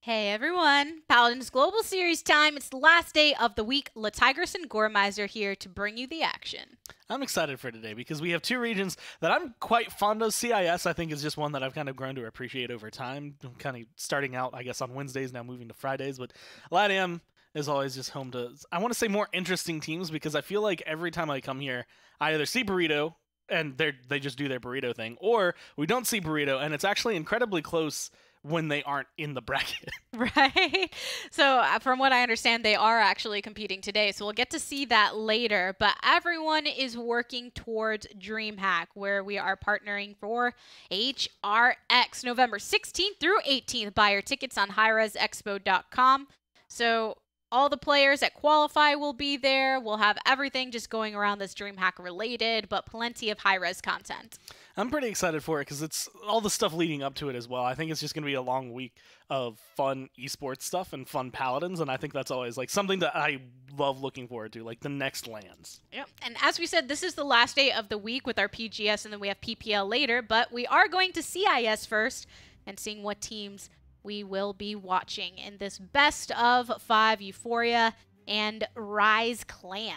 Hey everyone, Paladins Global Series time. It's the last day of the week. Tigris and Goremizer here to bring you the action. I'm excited for today because we have two regions that I'm quite fond of. CIS, I think, is just one that I've kind of grown to appreciate over time. I'm kind of starting out, I guess, on Wednesdays, now moving to Fridays. But LATAM is always just home to, I want to say, more interesting teams because I feel like every time I come here, I either see Burrito and they just do their Burrito thing, or we don't see Burrito and it's actually incredibly close when they aren't in the bracket. Right? So from what I understand, they are actually competing today. So we'll get to see that later. But everyone is working towards DreamHack, where we are partnering for HRX November 16th through 18th. Buy your tickets on highresexpo.com. So all the players at Qualify will be there. We'll have everything just going around this DreamHack related, but plenty of high-res content. I'm pretty excited for it because it's all the stuff leading up to it as well. I think it's just going to be a long week of fun esports stuff and fun Paladins, and I think that's always like something that I love looking forward to, like the next lands. Yep. And as we said, this is the last day of the week with our PGS, and then we have PPL later, but we are going to CIS first and seeing what teams we will be watching in this best of 5 Euphoria and Rise clan.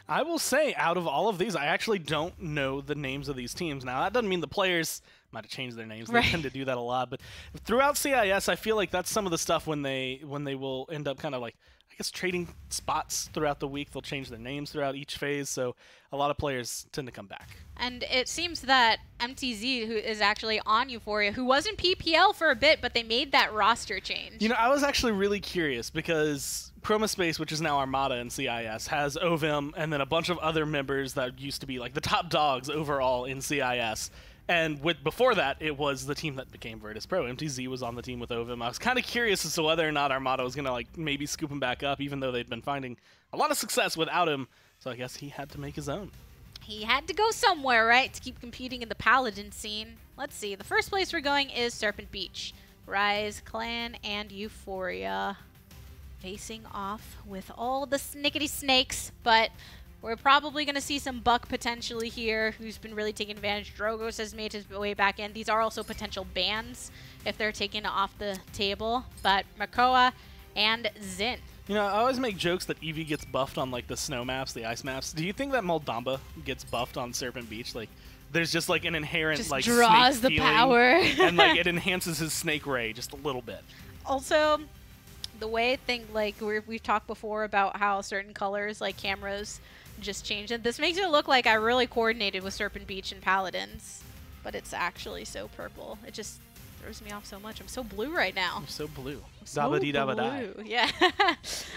I will say, out of all of these, I actually don't know the names of these teams. Now, that doesn't mean the players might have changed their names. They tend to do that a lot. But throughout CIS, I feel like that's some of the stuff when they will end up kind of like, I guess, trading spots throughout the week. They'll change their names throughout each phase. So a lot of players tend to come back. And it seems that MTZ, who is actually on Euphoria, who was in PPL for a bit, but they made that roster change. You know, I was actually really curious because Chroma which is now Armada in CIS, has Ovim and then a bunch of other members that used to be like the top dogs overall in CIS. And before that, it was the team that became Virtus Pro. MTZ was on the team with Ovim. I was kind of curious as to whether or not Armada was going to like maybe scoop him back up, even though they'd been finding a lot of success without him. So I guess he had to make his own. He had to go somewhere, right, to keep competing in the Paladin scene. Let's see. The first place we're going is Serpent Beach. Rise, Clan, and Euphoria facing off with all the snickety snakes, but we're probably going to see some Buck potentially here, who's been really taking advantage. Drogos has made his way back in. These are also potential bans if they're taken off the table, but Makoa and Zin. You know, I always make jokes that Eevee gets buffed on like the snow maps, the ice maps. Do you think that Moldamba gets buffed on Serpent Beach? Like, there's just like an inherent just like draws snake the power, and like it enhances his snake ray just a little bit. Also, the way we've talked before about how certain colors like cameras just change, and this makes it look like I really coordinated with Serpent Beach and Paladins, but it's actually so purple. It just throws me off so much. I'm so blue right now. I'm so blue. So blue. Yeah.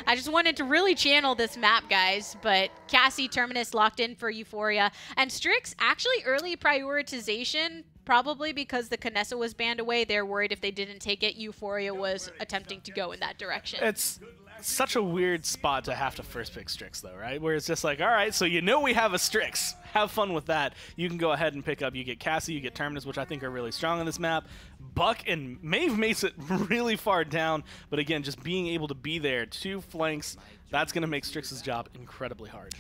I just wanted to really channel this map, guys, but Cassie, Terminus locked in for Euphoria, and Strix actually early prioritization, probably because the Canessa was banned away. They're worried if they didn't take it, Euphoria was attempting to go in that direction. It's such a weird spot to have to first pick Strix, though, right? Where it's just like, all right, so you know we have a Strix. Have fun with that. You can go ahead and pick up. You get Cassie, you get Terminus, which I think are really strong on this map. Buck and Maeve makes it really far down, but again, just being able to be there, 2 flanks, that's going to make Strix's job incredibly hard.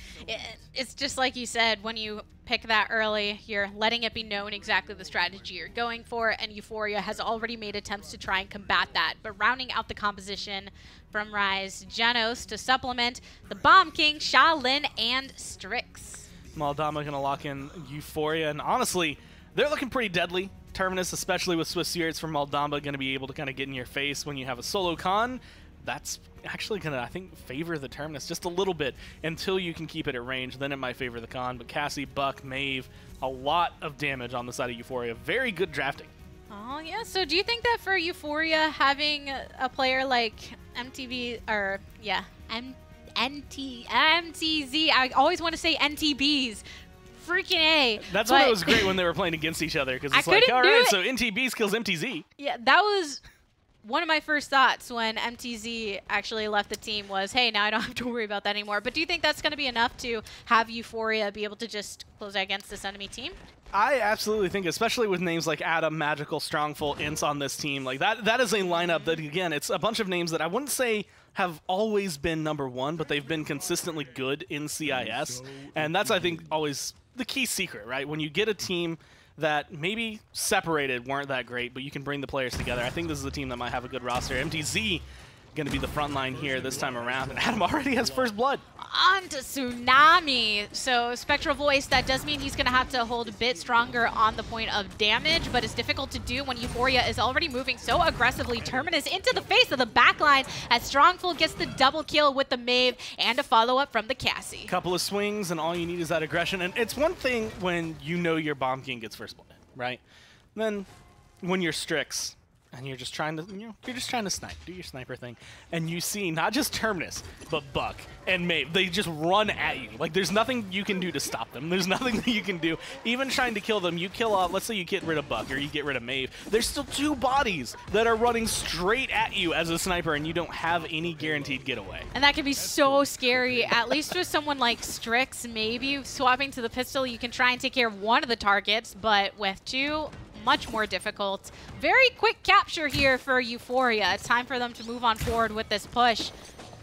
It's just like you said, when you pick that early, you're letting it be known exactly the strategy you're going for, and Euphoria has already made attempts to try and combat that. But rounding out the composition from Rise, Genos to supplement the Bomb King, Shaolin, and Strix. Moldamba going to lock in Euphoria, and honestly, they're looking pretty deadly. Terminus, especially with Swiss Spirits from Moldamba, going to be able to kind of get in your face when you have a solo con. That's actually going to, I think, favor the Terminus just a little bit until you can keep it at range. Then it might favor the con. But Cassie, Buck, Maeve, a lot of damage on the side of Euphoria. Very good drafting. Oh, yeah. So do you think that for Euphoria, having a player like MTV, or, yeah, MTZ, I always want to say NTBs. Freaking A. That's why it was great when they were playing against each other, because it's like, all right, so NTBs kills MTZ. Yeah, that was one of my first thoughts when MTZ actually left the team was, hey, now I don't have to worry about that anymore. But do you think that's going to be enough to have Euphoria be able to just close out against this enemy team? I absolutely think, especially with names like Adam, Magical, Strongful, Ints on this team, like that is a lineup that, again, it's a bunch of names that I wouldn't say have always been #1, but they've been consistently good in CIS. And that's, I think, always the key secret, right? When you get a team that maybe separated weren't that great, but you can bring the players together. I think this is a team that might have a good roster. MTZ going to be the front line here this time around, and Adam already has first blood. On to Tsunami. So Spectral Voice, that does mean he's going to have to hold a bit stronger on the point of damage, but it's difficult to do when Euphoria is already moving so aggressively. Terminus into the face of the backline as Strongful gets the double kill with the Maeve and a follow-up from the Cassie. Couple of swings, and all you need is that aggression. And it's one thing when you know your Bomb King gets first blood, right? Then when you're Strix, and you're just trying to, you're just trying to snipe, do your sniper thing, and you see not just Terminus, but Buck and Maeve. They just run at you. Like, there's nothing you can do to stop them. There's nothing that you can do. Even trying to kill them, you kill off, let's say you get rid of Buck or you get rid of Maeve, there's still 2 bodies that are running straight at you as a sniper, and you don't have any guaranteed getaway. And that can be so scary, at least with someone like Strix. Maybe swapping to the pistol, you can try and take care of one of the targets, but with 2, much more difficult. Very quick capture here for Euphoria. It's time for them to move on forward with this push.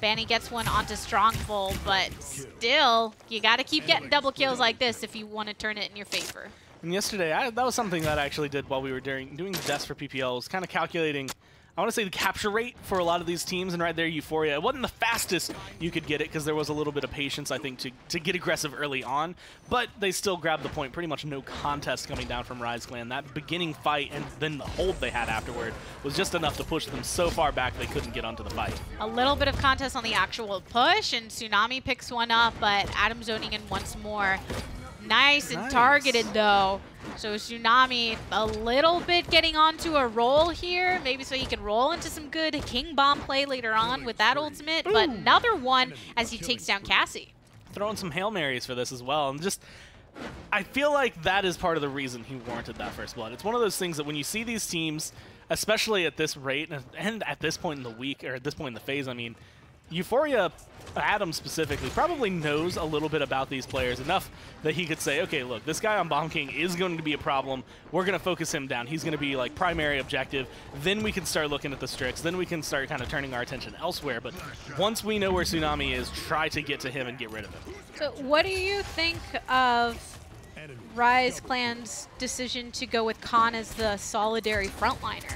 Fanny gets one onto Strongful, but still, you got to keep getting double kills like this if you want to turn it in your favor. And yesterday, that was something that I actually did while we were doing the desk for PPL, was kind of calculating, I want to say, the capture rate for a lot of these teams, and right there, Euphoria. It wasn't the fastest you could get it because there was a little bit of patience, I think, to get aggressive early on, but they still grabbed the point. Pretty much no contest coming down from Rise Clan. That beginning fight and then the hold they had afterward was just enough to push them so far back they couldn't get onto the fight. A little bit of contest on the actual push, and Tsunami picks one up, but Adam zoning in once more. Nice and targeted, though. So Tsunami a little bit getting onto a roll here, maybe so he can roll into some good King Bomb play later on with that ultimate, but another one as he takes down Cassie. Throwing some Hail Marys for this as well, and just, I feel like that is part of the reason he warranted that first blood. It's one of those things that when you see these teams, especially at this rate, and at this point in the week, or at this point in the phase, I mean, Euphoria, Adam specifically, probably knows a little bit about these players enough that he could say, okay, look, this guy on Bomb King is going to be a problem. We're going to focus him down. He's going to be like primary objective. Then we can start looking at the Strix. Then we can start kind of turning our attention elsewhere. But once we know where Tsunami is, try to get to him and get rid of him. So what do you think of Rise Clan's decision to go with Khan as the solidary frontliner?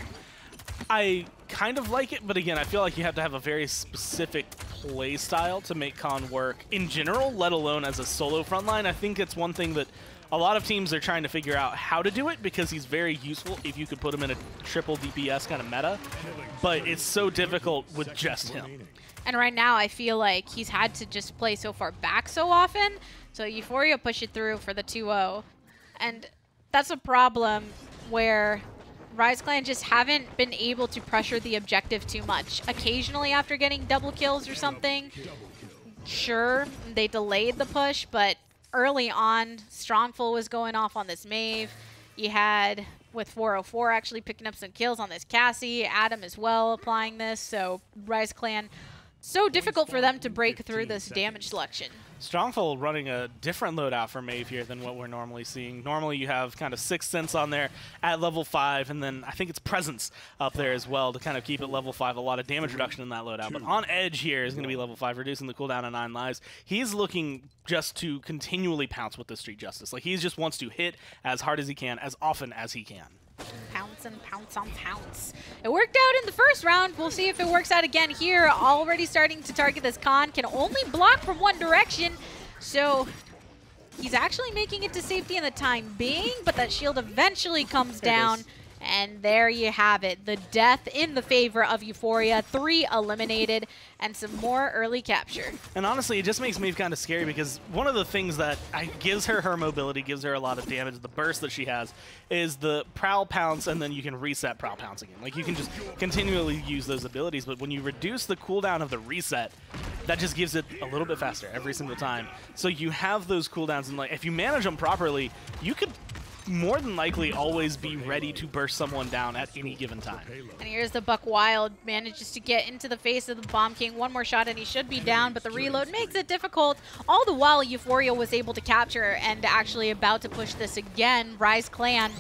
I kind of like it, but again, I feel like you have to have a very specific play style to make Khan work in general, let alone as a solo frontline. I think it's one thing that a lot of teams are trying to figure out how to do it because he's very useful if you could put him in a triple DPS kind of meta, but it's so difficult with just him. And right now, I feel like he's had to just play so far back so often, so Euphoria push it through for the 2-0. And that's a problem where Rise Clan just haven't been able to pressure the objective too much. Occasionally after getting double kills or something, sure, they delayed the push, but early on, Strongful was going off on this Maeve. You had, with 404, actually picking up some kills on this Cassie. Adam as well applying this, so Rise Clan, so difficult for them to break through this damage selection. Strongful running a different loadout for Maeve here than what we're normally seeing. Normally you have kind of 6th Sense on there at level 5, and then I think it's Presence up there as well to kind of keep it level 5. A lot of damage reduction in that loadout. But on Edge here is going to be level 5, reducing the cooldown to 9 lives. He's looking just to continually pounce with the Street Justice. Like, he just wants to hit as hard as he can, as often as he can. Pounce and pounce on pounce. It worked out in the first round. We'll see if it works out again here. Already starting to target this Khan. Can only block from one direction. So he's actually making it to safety in the time being, but that shield eventually comes down. And there you have it. The death in the favor of Euphoria. 3 eliminated and some more early capture. And honestly, it just makes Maeve kind of scary because one of the things that gives her mobility, gives her a lot of damage, the burst that she has, is the Prowl Pounce, and then you can reset Prowl Pounce again. Like, you can just continually use those abilities, but when you reduce the cooldown of the reset, that just gives it a little bit faster every single time. So you have those cooldowns, and like, if you manage them properly, you could more than likely always be ready to burst someone down at any given time. And here's the Buck Wild, manages to get into the face of the Bomb King. One more shot and he should be down, but the reload makes it difficult. All the while, Euphoria was able to capture and actually about to push this again. Rise Clan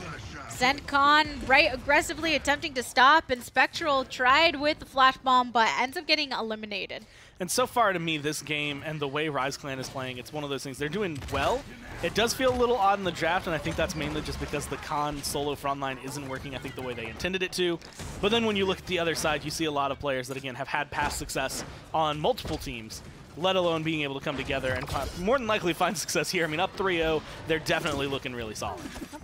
Send Khan right aggressively attempting to stop, and Spectral tried with the flash bomb, but ends up getting eliminated. And so far to me, this game and the way Rise Clan is playing, it's one of those things. They're doing well. It does feel a little odd in the draft, and I think that's mainly just because the Khan solo frontline isn't working, I think, the way they intended it to. But then when you look at the other side, you see a lot of players that, again, have had past success on multiple teams, let alone being able to come together and more than likely find success here. I mean, up 3-0, they're definitely looking really solid.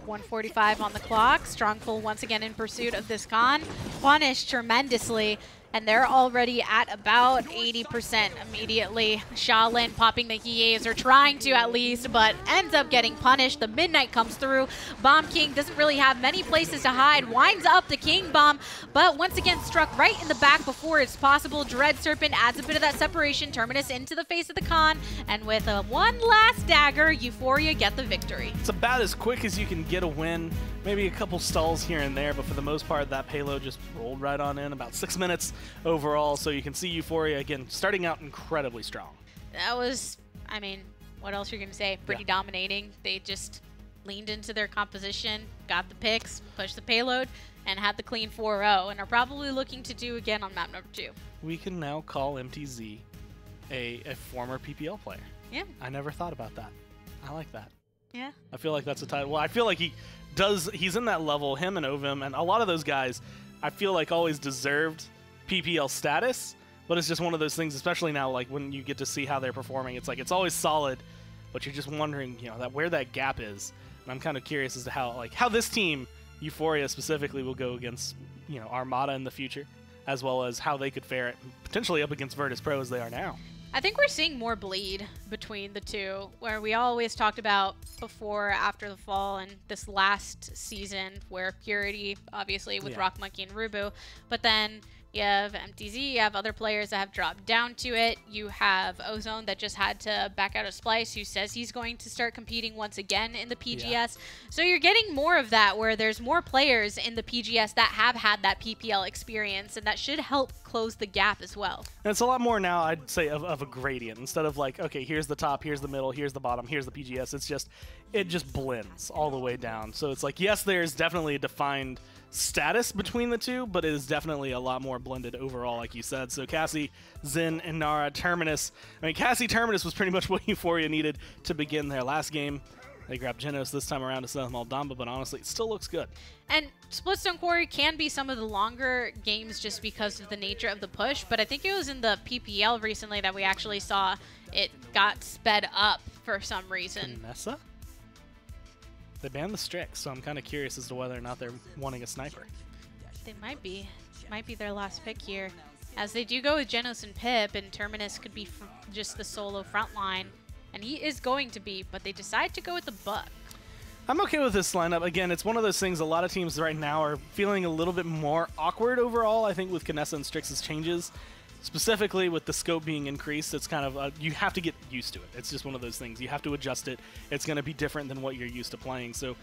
1:45 on the clock. Strongful once again in pursuit of this Khan. Punished tremendously. And they're already at about 80% immediately. Shaolin popping the Hies, or trying to at least, but ends up getting punished. The Midnight comes through. Bomb King doesn't really have many places to hide. Winds up the King Bomb, but once again struck right in the back before it's possible. Dread Serpent adds a bit of that separation. Terminus into the face of the Khan, and with a one last dagger, Euphoria get the victory. It's about as quick as you can get a win. Maybe a couple stalls here and there, but for the most part, that payload just rolled right on in. About 6 minutes overall, so you can see Euphoria, again, starting out incredibly strong. That was, I mean, what else are you going to say? Pretty dominating. They just leaned into their composition, got the picks, pushed the payload, and had the clean 4-0, and are probably looking to do again on map number 2. We can now call MTZ a former PPL player. Yeah. I never thought about that. I like that. Yeah. I feel like that's a title. Well, I feel like he's in that level, him and Ovim, and a lot of those guys, I feel like always deserved PPL status, but it's just one of those things, especially now, like when you get to see how they're performing, it's like it's always solid, but you're just wondering, you know, that where that gap is. And I'm kind of curious as to how this team, Euphoria specifically, will go against, you know, Armada in the future, as well as how they could fare it potentially up against Virtus Pro as they are now. I think we're seeing more bleed between the two, where we always talked about before, after the fall, and this last season where Purity, obviously, with Rock Monkey and Rubu, but then you have MTZ, you have other players that have dropped down to it. You have Ozone that just had to back out of Splice, who says he's going to start competing once again in the PGS. Yeah. So you're getting more of that, where there's more players in the PGS that have had that PPL experience, and that should help close the gap as well. And it's a lot more now, I'd say, of a gradient. Instead of like, okay, here's the top, here's the middle, here's the bottom, here's the PGS. It just blends all the way down. So it's like, yes, there's definitely a defined status between the two, but it is definitely a lot more blended overall, like you said. So Cassie, Zen, and Nara, Terminus. I mean, Cassie Terminus was pretty much what Euphoria needed to begin their last game. They grabbed Genos this time around to send them all Damba, but honestly, it still looks good. And Splitstone Quarry can be some of the longer games just because of the nature of the push, but I think it was in the PPL recently that we actually saw it got sped up for some reason. Vanessa? They banned the Strix, so I'm kind of curious as to whether or not they're wanting a sniper. They might be. Might be their last pick here. As they do go with Genos and Pip, and Terminus could be just the solo front line. And he is going to be, but they decide to go with the Buck. I'm okay with this lineup. Again, it's one of those things a lot of teams right now are feeling a little bit more awkward overall, I think, with Kinessa and Strix's changes. Specifically with the scope being increased, it's kind of, you have to get used to it. It's just one of those things. You have to adjust it. It's going to be different than what you're used to playing. So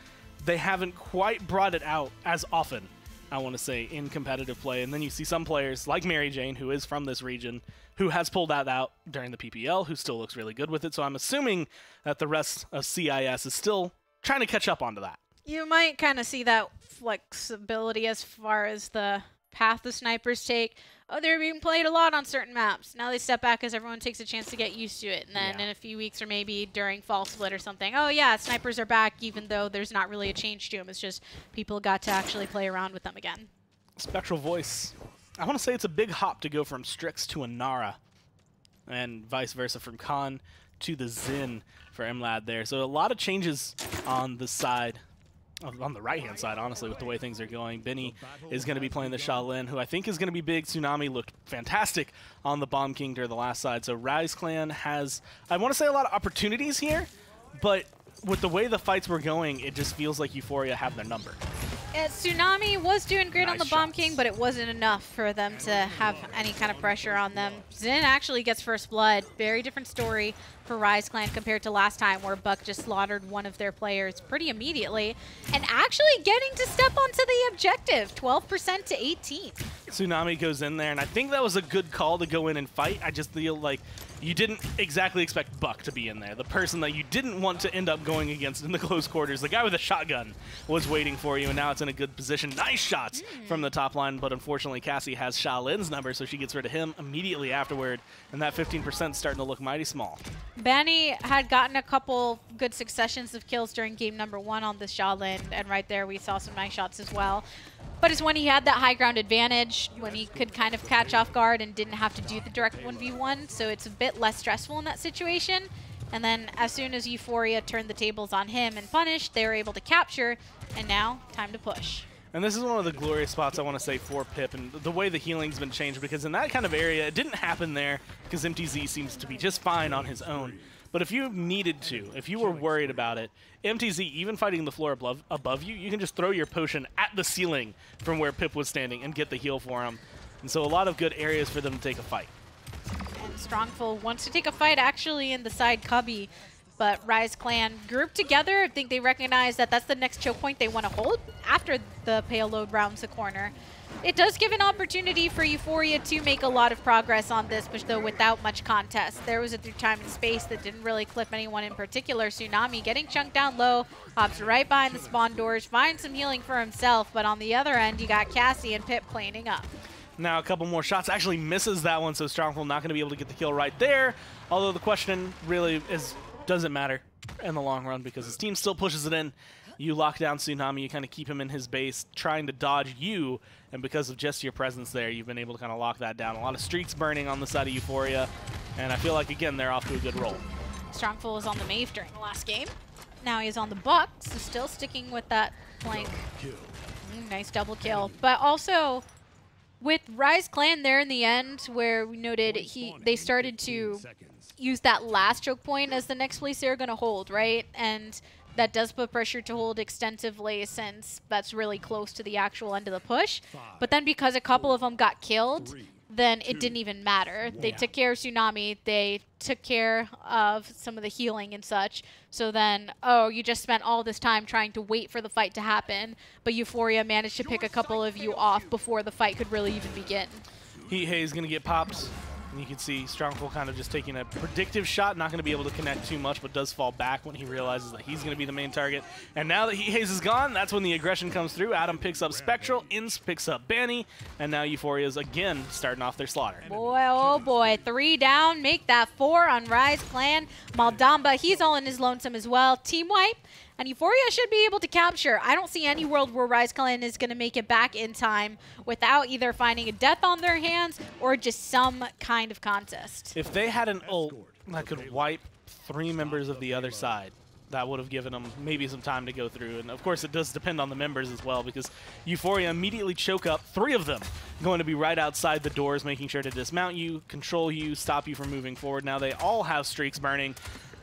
they haven't quite brought it out as often, I want to say, in competitive play. And then you see some players like Mary Jane, who is from this region, who has pulled that out during the PPL, who still looks really good with it. So I'm assuming that the rest of CIS is still trying to catch up onto that. You might kind of see that flexibility as far as the path the snipers take. Oh, they're being played a lot on certain maps. Now they step back as everyone takes a chance to get used to it. And then in a few weeks or maybe during Fall Split or something, oh yeah, snipers are back even though there's not really a change to them. It's just people got to actually play around with them again. Spectral Voice. I want to say it's a big hop to go from Strix to a Nara. And vice versa from Khan to the Zin for MLAD there. So a lot of changes on the side. On the right-hand side, honestly, with the way things are going. Benny is going to be playing the Shaolin, who I think is going to be big. Tsunami looked fantastic on the Bomb King during the last side. So Rise Clan has, I want to say, a lot of opportunities here, but with the way the fights were going, it just feels like Euphoria have their number. Tsunami was doing great on the Bomb King, but it wasn't enough for them to have any kind of pressure on them. Zin actually gets first blood. Very different story for Rise Clan compared to last time, where Buck just slaughtered one of their players pretty immediately, and actually getting to step onto the objective, 12% to 18. Tsunami goes in there, and I think that was a good call to go in and fight. I just feel like you didn't exactly expect Buck to be in there. The person that you didn't want to end up going against in the close quarters, the guy with the shotgun, was waiting for you, and now it's in a good position. Nice shots from the top line, but unfortunately Cassie has Shaolin's number, so she gets rid of him immediately afterward, and that 15% starting to look mighty small. Banny had gotten a couple good successions of kills during game number 1 on the Shaolin, and right there we saw some nice shots as well. But it's when he had that high ground advantage, when he could kind of catch off guard and didn't have to do the direct 1v1, so it's a bit less stressful in that situation. And then as soon as Euphoria turned the tables on him and punished, they were able to capture, and now time to push. And this is one of the glorious spots I want to say for Pip, and the way the healing's been changed, because in that kind of area, it didn't happen there, because MTZ seems to be just fine on his own. But if you needed to, if you were worried about it, MTZ, even fighting the floor above you, you can just throw your potion at the ceiling from where Pip was standing and get the heal for him. And so a lot of good areas for them to take a fight. And Strongful wants to take a fight actually in the side cubby, but Rise Clan grouped together. I think they recognize that that's the next choke point they want to hold after the payload rounds the corner. It does give an opportunity for Euphoria to make a lot of progress on this, but though without much contest. There was a through time and space that didn't really clip anyone in particular. Tsunami getting chunked down low, hops right behind the spawn doors, finds some healing for himself, but on the other end, you got Cassie and Pip cleaning up. Now a couple more shots, actually misses that one, so Strongful not going to be able to get the kill right there. Although the question really is, does it matter in the long run, because his team still pushes it in. You lock down Tsunami, you kind of keep him in his base, trying to dodge you, and because of just your presence there, you've been able to kind of lock that down. A lot of streaks burning on the side of Euphoria, and I feel like, again, they're off to a good roll. Strongful was on the Maeve during the last game. Now he's on the Buck, so still sticking with that flank. Nice double kill. But also, with Rise Clan there in the end, where we noted they started to use that last choke point as the next place they're going to hold, right? And that does put pressure to hold extensively, since that's really close to the actual end of the push. But then because a couple of them got killed, then it didn't even matter. They took care of Tsunami. They took care of some of the healing and such. So then, oh, you just spent all this time trying to wait for the fight to happen, but Euphoria managed to pick a couple of you off before the fight could really even begin. Heat Haze going to get popped. And you can see Strongful kind of just taking a predictive shot, not going to be able to connect too much, but does fall back when he realizes that he's going to be the main target. And now that Heat Haze is gone, that's when the aggression comes through. Adam picks up Spectral, Inns picks up Banny, and now Euphoria's again starting off their slaughter. Boy, oh boy, 3 down, make that 4 on Rise Clan. Maldamba, he's all in his lonesome as well. Team wipe. And Euphoria should be able to capture. I don't see any world where Rise Clan is going to make it back in time without either finding a death on their hands or just some kind of contest. If they had an ult that could wipe 3 members of the other side, that would have given them maybe some time to go through. And of course, it does depend on the members as well, because Euphoria immediately choke up 3 of them, going to be right outside the doors, making sure to dismount you, control you, stop you from moving forward. Now they all have streaks burning.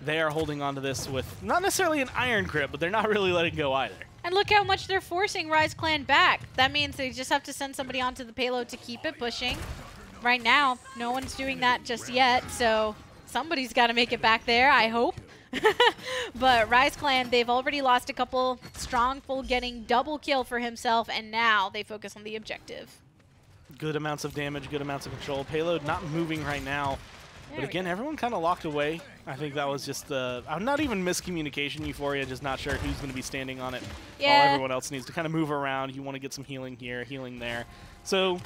They are holding on to this with not necessarily an iron grip, but they're not really letting go either. And look how much they're forcing Rise Clan back. That means they just have to send somebody onto the payload to keep it pushing. Right now, no one's doing that just yet, so somebody's got to make it back there, I hope. But Rise Clan, they've already lost a couple. Strongful getting double kill for himself, and now they focus on the objective. Good amounts of damage, good amounts of control. Payload not moving right now. But again, everyone kind of locked away. I think that was just not even miscommunication. Euphoria just not sure who's going to be standing on it. Yeah. While everyone else needs to kind of move around. You want to get some healing here, healing there. So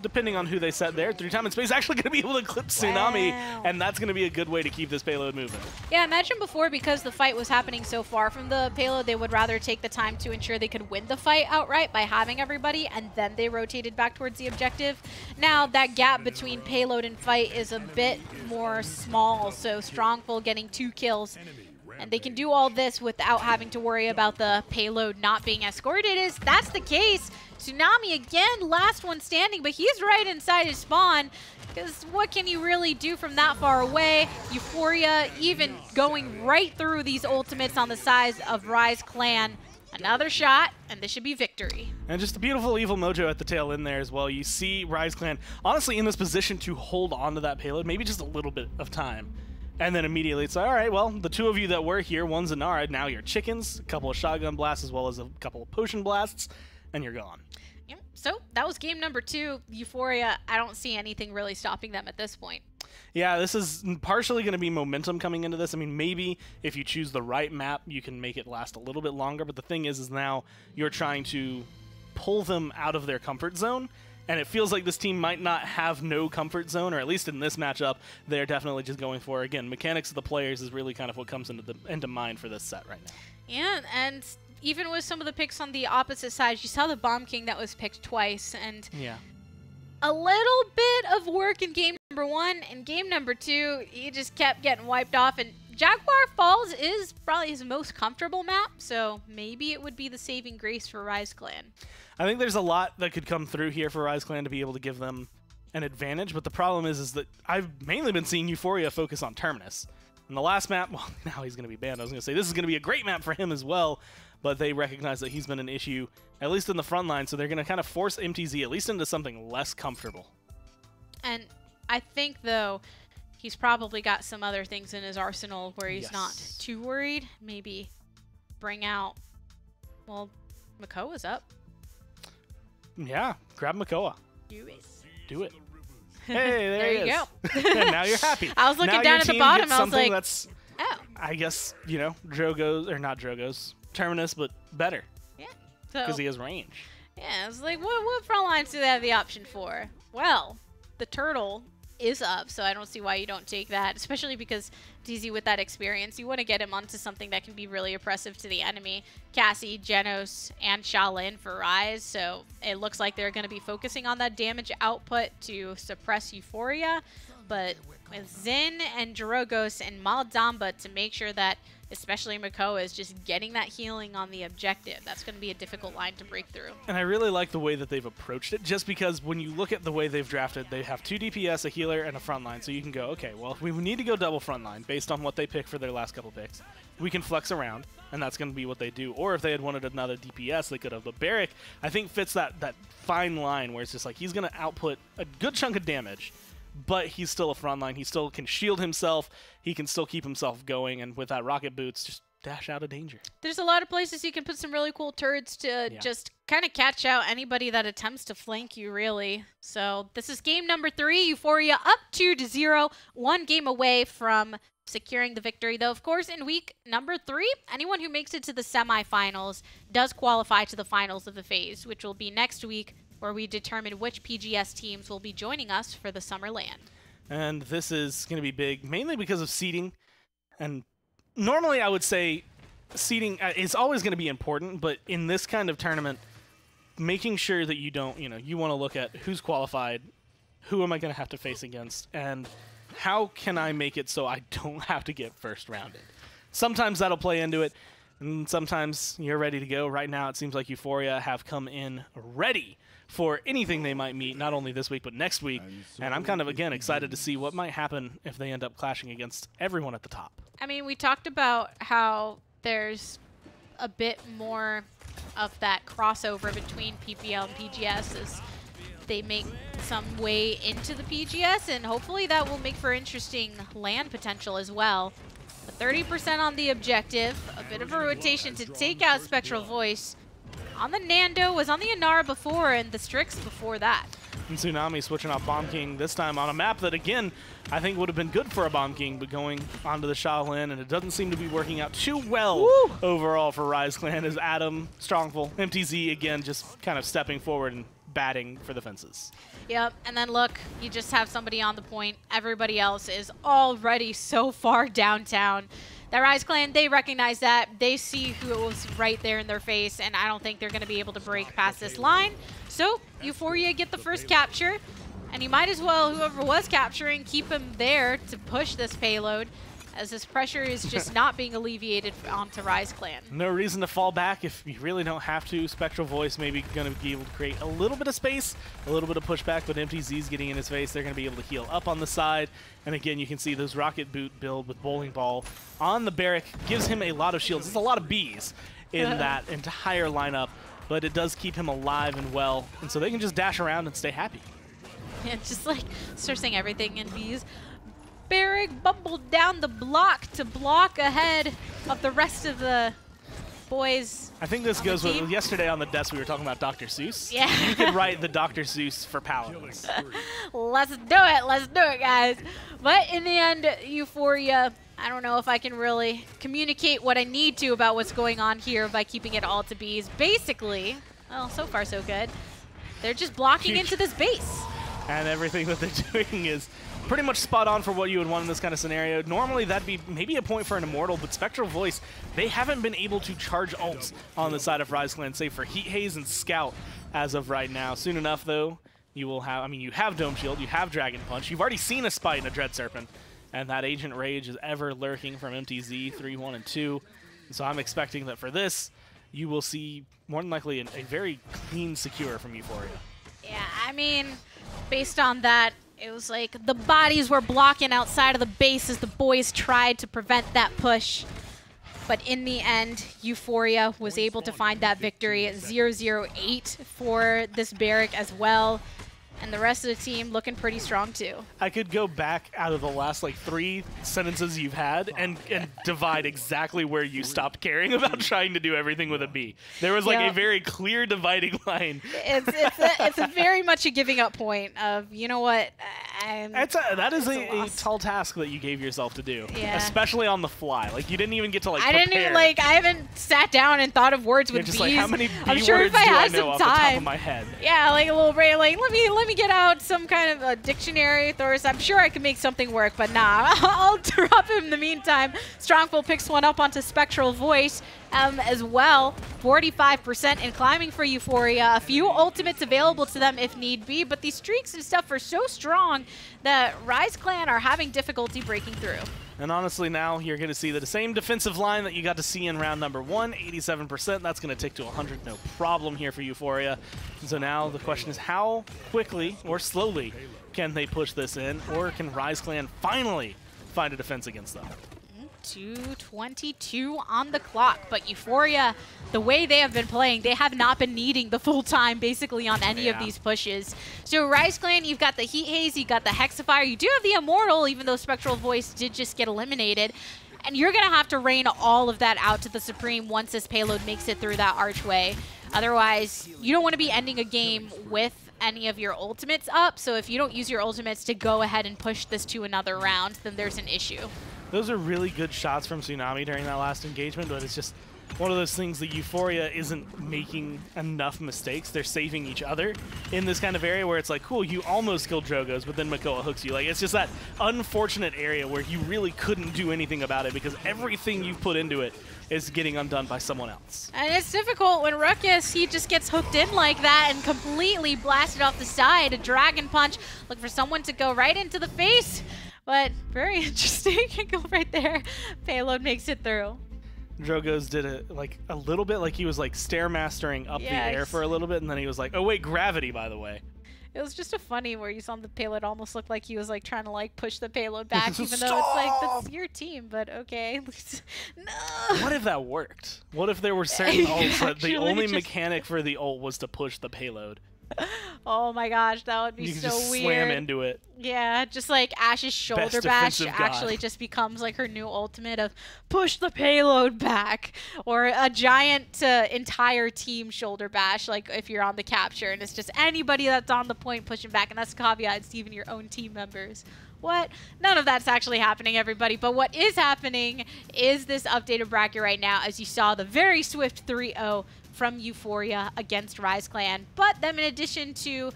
depending on who they set there, through time and space actually going to be able to clip Tsunami, and that's going to be a good way to keep this payload moving. Yeah, imagine before, because the fight was happening so far from the payload, they would rather take the time to ensure they could win the fight outright by having everybody, and then they rotated back towards the objective. Now, that gap between payload and fight is a bit more small, so Strongful getting 2 kills. And they can do all this without having to worry about the payload not being escorted. That's the case. Tsunami, again, last one standing, but he's right inside his spawn. Because what can you really do from that far away? Euphoria even going right through these ultimates on the size of Rise Clan. Another shot, and this should be victory. And just a beautiful evil mojo at the tail end there as well. You see Rise Clan honestly in this position to hold on to that payload, maybe just a little bit of time. And then immediately it's like, all right, well, the 2 of you that were here, one's Zanara, now you're chickens, a couple of shotgun blasts as well as a couple of potion blasts, and you're gone. Yep. So that was game number 2. Euphoria, I don't see anything really stopping them at this point. Yeah, this is partially going to be momentum coming into this. I mean, maybe if you choose the right map, you can make it last a little bit longer. But the thing is now you're trying to pull them out of their comfort zone. And it feels like this team might not have no comfort zone, or at least in this matchup, they're definitely just going for, again, mechanics of the players is really kind of what comes into mind for this set right now. Yeah, and even with some of the picks on the opposite side, you saw the Bomb King that was picked twice, and yeah, a little bit of work in game number 1, and game number 2, he just kept getting wiped off, and Jaguar Falls is probably his most comfortable map, so maybe it would be the saving grace for Rise Clan. I think there's a lot that could come through here for Rise Clan to be able to give them an advantage, but the problem is that I've mainly been seeing Euphoria focus on Terminus. In the last map, well, now he's going to be banned. I was going to say this is going to be a great map for him as well, but they recognize that he's been an issue, at least in the front line, so they're going to kind of force MTZ at least into something less comfortable. And I think, though, he's probably got some other things in his arsenal where he's not too worried. Maybe bring out, well, Makoa's up. Yeah, grab Makoa. Do it. Do it. Hey, there you go. And now you're happy. I was looking now down at the bottom. I was like, that's, oh. I guess, you know, Drogo's, or not Drogo's, Terminus, but better. Yeah. Because he has range. Yeah, I was like, what front lines do they have the option for? Well, the turtle is up, so I don't see why you don't take that, especially because DZ with that experience, you want to get him onto something that can be really oppressive to the enemy. Cassie, Genos, and Shaolin for Rise, so it looks like they're going to be focusing on that damage output to suppress Euphoria, but with Xin and Drogos and Malzamba to make sure that especially Makoa is just getting that healing on the objective. That's going to be a difficult line to break through. And I really like the way that they've approached it, just because when you look at the way they've drafted, they have 2 DPS, a healer, and a frontline. So you can go, okay, well, if we need to go double frontline based on what they pick for their last couple picks, we can flex around, and that's going to be what they do. Or if they had wanted another DPS, they could have. But Barrick, I think, fits that fine line where it's just like he's going to output a good chunk of damage, but he's still a frontline. He still can shield himself. He can still keep himself going, and with that rocket boots, just dash out of danger. There's a lot of places you can put some really cool turrets to just kind of catch out anybody that attempts to flank you, really. So this is game number 3. Euphoria up 2-0, 1 game away from securing the victory. Though, of course, in week number 3, anyone who makes it to the semifinals does qualify to the finals of the phase, which will be next week, where we determine which PGS teams will be joining us for the Summer LAN. And this is going to be big, mainly because of seeding. And normally I would say seeding is always going to be important, but in this kind of tournament, making sure that you don't, you want to look at who's qualified, who am I going to have to face against, and how can I make it so I don't have to get first rounded. Sometimes that'll play into it, and sometimes you're ready to go. Right now it seems like Euphoria have come in ready for anything they might meet, not only this week, but next week. And I'm kind of, again, excited to see what might happen if they end up clashing against everyone at the top. I mean, we talked about how there's a bit more of that crossover between PPL and PGS as they make some way into the PGS, and hopefully that will make for interesting LAN potential as well. But 30% on the objective, a bit of a rotation to take out Spectral Voice. On the Nando, was on the Inara before, and the Strix before that. And Tsunami switching off Bomb King this time on a map that, again, I think would have been good for a Bomb King, but going onto the Shaolin, and it doesn't seem to be working out too well overall for Rise Clan as Adam, Strongful, MTZ, again, just kind of stepping forward and batting for the fences. Yep, and then look, you just have somebody on the point. Everybody else is already so far downtown. The Rise Clan, they recognize that. They see who was right there in their face, and I don't think they're going to be able to break past this line. So, Euphoria get the first capture, and you might as well, whoever was capturing, keep him there to push this payload, as this pressure is just not being alleviated onto Rise Clan. No reason to fall back if you really don't have to. Spectral Voice maybe going to be able to create a little bit of space, a little bit of pushback, but MTZ's getting in his face. They're going to be able to heal up on the side. And again, you can see those rocket boot build with Bowling Ball on the Barrack gives him a lot of shields. There's a lot of bees in that entire lineup, but it does keep him alive and well. And so they can just dash around and stay happy. Yeah, just like sourcing everything in bees. Barrick bumbled down the block to block ahead of the rest of the boys. I think this goes with yesterday on the desk we were talking about Dr. Seuss. Yeah. You could write the Dr. Seuss for Paladins. Let's do it. Let's do it, guys. But in the end, Euphoria, I don't know if I can really communicate what I need to about what's going on here by keeping it all to Bs. Basically, well, so far so good. They're just blocking into this base. And everything that they're doing is pretty much spot on for what you would want in this kind of scenario. Normally, that'd be maybe a point for an Immortal, but Spectral Voice, they haven't been able to charge ults on the side of Rise Clan, save for Heat Haze and Scout as of right now. Soon enough, though, you will have, I mean, you have Dome Shield, you have Dragon Punch, you've already seen a Spite and a Dread Serpent, and that Agent Rage is ever lurking from MTZ 3, 1, and 2. And so I'm expecting that for this, you will see more than likely a very clean secure from Euphoria. Yeah, I mean, based on that, it was like the bodies were blocking outside of the base as the boys tried to prevent that push. But in the end, Euphoria was able to find that victory at 0-0-8 for this barrack as well. And the rest of the team looking pretty strong too. I could go back out of the last like 3 sentences you've had and divide exactly where you stopped caring about trying to do everything with a B. There was like a very clear dividing line. It's a very much a giving up point of, you know what, that is a tall task that you gave yourself to do, especially on the fly. Like you didn't even get to like prepare. I haven't sat down and thought of words with just Bs. like, how many B I'm sure words if I do had I know some off time, the top of my head? Yeah, like a little brain, like let me get out some kind of a dictionary, Thor's. I'm sure I can make something work, but nah, I'll drop him in the meantime. Strongful picks one up onto Spectral Voice as well. 45% and climbing for Euphoria. A few ultimates available to them if need be, but these streaks and stuff are so strong that Rise Clan are having difficulty breaking through. And honestly, now you're going to see the same defensive line that you got to see in round number 1, 87%. That's going to tick to 100, no problem here for Euphoria. And so now the question is how quickly or slowly can they push this in, or can Rise Clan finally find a defense against them? 2:22 on the clock, but Euphoria, the way they have been playing, they have not been needing the full time basically on any of these pushes. So Rise Clan, you've got the Heat Haze, you've got the Hexafire, you do have the Immortal, even though Spectral Voice did just get eliminated. And you're going to have to rain all of that out to the Supreme once this payload makes it through that archway. Otherwise, you don't want to be ending a game with any of your ultimates up. So if you don't use your ultimates to go ahead and push this to another round, then there's an issue. Those are really good shots from Tsunami during that last engagement, but it's just one of those things that Euphoria isn't making enough mistakes. They're saving each other in this kind of area where it's like, cool, you almost killed Drogoz, but then Makoa hooks you. Like, it's just that unfortunate area where you really couldn't do anything about it because everything you've put into it is getting undone by someone else. And it's difficult when Ruckus, he just gets hooked in like that and completely blasted off the side. A Dragon Punch, look for someone to go right into the face. But very interesting. Go right there. Payload makes it through. Drogoz did it like a little bit, like he was like stairmastering up the air for a little bit, and then he was like, oh wait, gravity, by the way. It was just a funny where you saw the payload almost looked like he was like trying to like push the payload back, even though it's like, that's your team, but okay. No. What if that worked? What if there were certain ults that the only mechanic for the ult was to push the payload? Oh my gosh, that would be so weird. You just slam into it. Yeah, just like Ash's shoulder bash actually just becomes like her new ultimate of push the payload back, or a giant entire team shoulder bash, like if you're on the capture and it's just anybody that's on the point pushing back, and that's caveat, it's even your own team members. What? None of that's actually happening, everybody. But what is happening is this updated bracket right now, as you saw the very swift 3-0 from Euphoria against Rise Clan. But then in addition to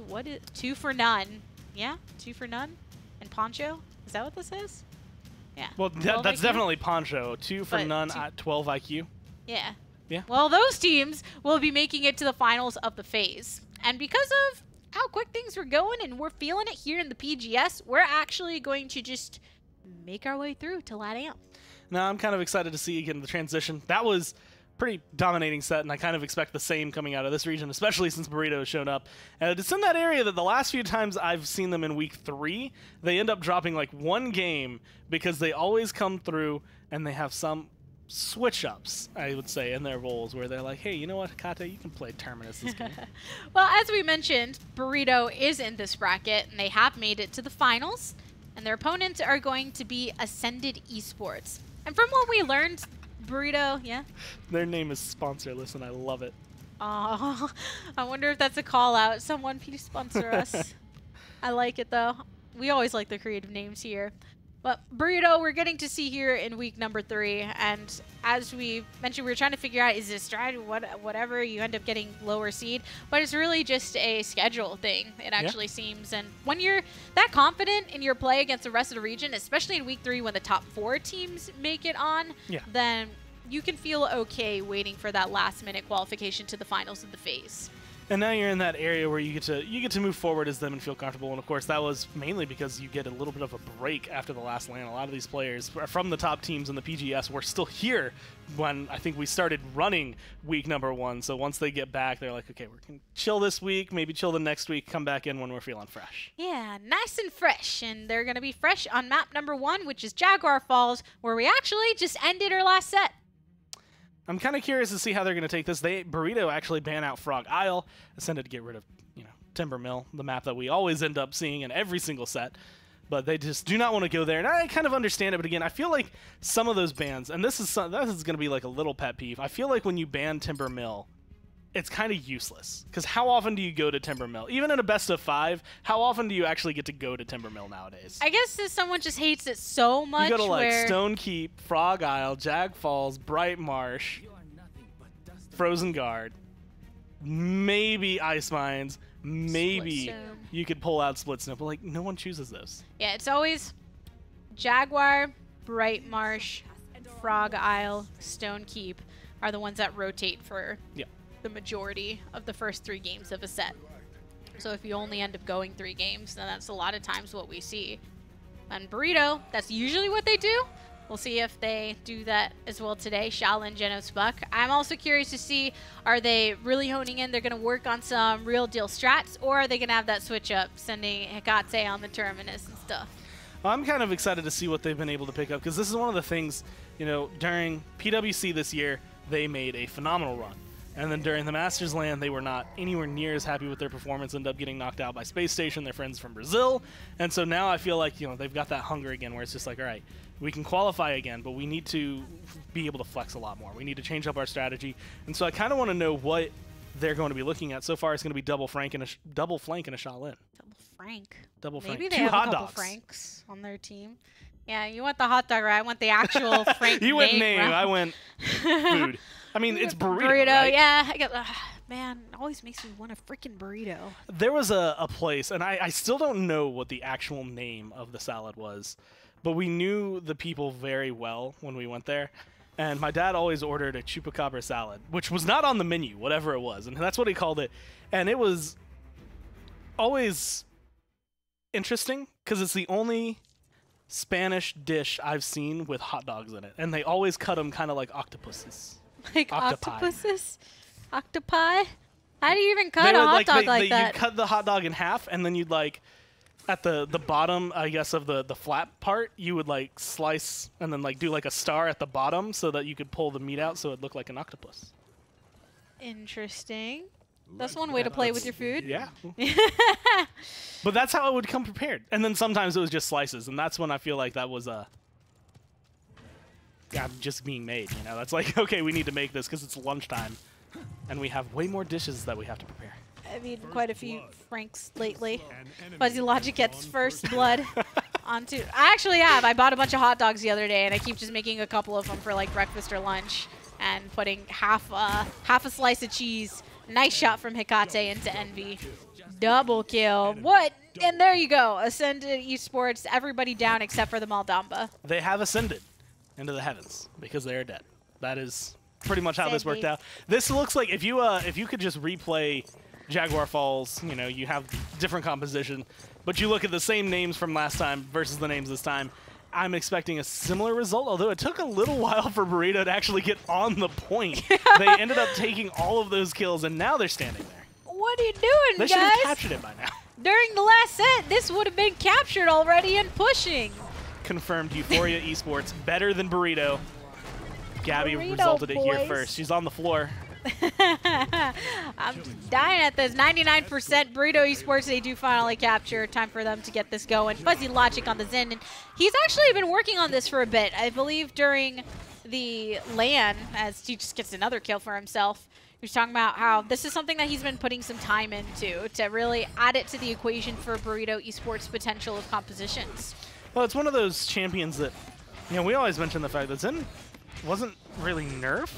what is 2 for none? Yeah, 2 for none? And Poncho? Is that what this is? Yeah. Well, that's definitely Poncho. 2 for none at 12 IQ. Yeah. Yeah. Well, those teams will be making it to the finals of the phase. And because of how quick things were going and we're feeling it here in the PGS, we're actually going to just make our way through to LATAM. Now, I'm kind of excited to see again the transition. That was pretty dominating set, and I kind of expect the same coming out of this region, especially since Burrito has shown up. And it's in that area that the last few times I've seen them in week 3, they end up dropping like one game because they always come through and they have some switch-ups, I would say, in their roles where they're like, hey, you know what, Kata, you can play Terminus this game. Well, as we mentioned, Burrito is in this bracket, and they have made it to the finals, and their opponents are going to be Ascended Esports. And from what we learned, Burrito, yeah? Their name is sponsorless, and I love it. Oh, I wonder if that's a call out. Someone please sponsor us. I like it though. We always like the creative names here. But Burrito, we're getting to see here in week number 3. And as we mentioned, we were trying to figure out, is it strategy, whatever, you end up getting lower seed. But it's really just a schedule thing, it actually seems. And when you're that confident in your play against the rest of the region, especially in week 3 when the top 4 teams make it on, then you can feel okay waiting for that last minute qualification to the finals of the phase. And now you're in that area where you get to move forward as them and feel comfortable. And of course, that was mainly because you get a little bit of a break after the last LAN. A lot of these players from the top teams in the PGS were still here when I think we started running week number 1. So once they get back, they're like, okay, we're going to chill this week, maybe chill the next week, come back in when we're feeling fresh. Yeah, nice and fresh. And they're going to be fresh on map number 1, which is Jaguar Falls, where we actually just ended our last set. I'm kind of curious to see how they're going to take this. Burrito actually ban out Frog Isle, Ascended to get rid of, Timber Mill, the map that we always end up seeing in every single set. But they just do not want to go there. And I kind of understand it, but again, I feel like some of those bans, and this is going to be like a little pet peeve, I feel like when you ban Timber Mill, it's kind of useless. Because how often do you go to Timber Mill? Even in a best of 5, how often do you actually get to go to Timber Mill nowadays? I guess if someone just hates it so much. You go to like Stone Keep, Frog Isle, Jag Falls, Bright Marsh, Frozen Guard, maybe Ice Mines, maybe you could pull out Split Snow, but like no one chooses those. Yeah, it's always Jaguar, Bright Marsh, Frog Isle, Stone Keep are the ones that rotate for the majority of the first 3 games of a set. So if you only end up going 3 games, then that's a lot of times what we see. And Burrito, that's usually what they do. We'll see if they do that as well today. Shaolin, Genos, Buck. I'm also curious to see, are they really honing in? They're going to work on some real deal strats, or are they going to have that switch up, sending Hecate on the Terminus and stuff? Well, I'm kind of excited to see what they've been able to pick up, because this is one of the things, during PWC this year, they made a phenomenal run. And then during the Masters LAN, they were not anywhere near as happy with their performance, ended up getting knocked out by Space Station, their friends from Brazil. And so now I feel like, they've got that hunger again where it's just like, all right, we can qualify again, but we need to be able to flex a lot more. We need to change up our strategy. And so I kind of want to know what they're going to be looking at. So far, it's going to be double flank and a Shaolin. Double Frank. Double Frank. Maybe they 2 have hot a couple dogs. Franks on their team. Yeah, you want the hot dog, right? I want the actual Frank You went name. I went food. I mean, it's burrito, right? Yeah. I got, man, it always makes me want a freaking burrito. There was a place, and I still don't know what the actual name of the salad was, but we knew the people very well when we went there. And my dad always ordered a chupacabra salad, which was not on the menu, whatever it was. And that's what he called it. And it was always interesting because it's the only Spanish dish I've seen with hot dogs in it. And they always cut them kind of like octopuses. Like octopuses? Octopi? How do you even cut a hot dog like that? You cut the hot dog in half, and then you'd like, at the bottom, I guess, of the flat part, you would like slice and then like do like a star at the bottom so that you could pull the meat out so it looked like an octopus. Interesting. That's one way to play with your food. Yeah. But that's how it would come prepared. And then sometimes it was just slices, and that's when I feel like that was just being made, That's like, okay, we need to make this because it's lunchtime, and we have way more dishes that we have to prepare. I've eaten quite a few Franks lately. Fuzzy Logic gets first blood onto... I actually have. I bought a bunch of hot dogs the other day, and I keep just making a couple of them for like breakfast or lunch, and putting half a slice of cheese. Nice shot from Hecate into Envy. Double kill. What? And there you go. Ascended Esports. Everybody down except for the Maldamba. They have ascended into the heavens because they are dead. That is pretty much how this worked out. This looks like if you could just replay Jaguar Falls, you have different composition, but you look at the same names from last time versus the names this time, I'm expecting a similar result, although it took a little while for Burrito to actually get on the point. They ended up taking all of those kills, and now they're standing there. What are you doing, guys? They should have captured it by now. During the last set, this would have been captured already and pushing. Confirmed Euphoria Esports better than Burrito. Gabby resulted it here first. She's on the floor. I'm dying at this. 99% Burrito Esports, they do finally capture. Time for them to get this going. Fuzzy Logic on the Zen, and he's actually been working on this for a bit. I believe during the LAN, as he just gets another kill for himself. He was talking about how this is something that he's been putting some time into to really add it to the equation for Burrito Esports' potential of compositions. Well, it's one of those champions that, you know, we always mention the fact that Zen wasn't really nerfed.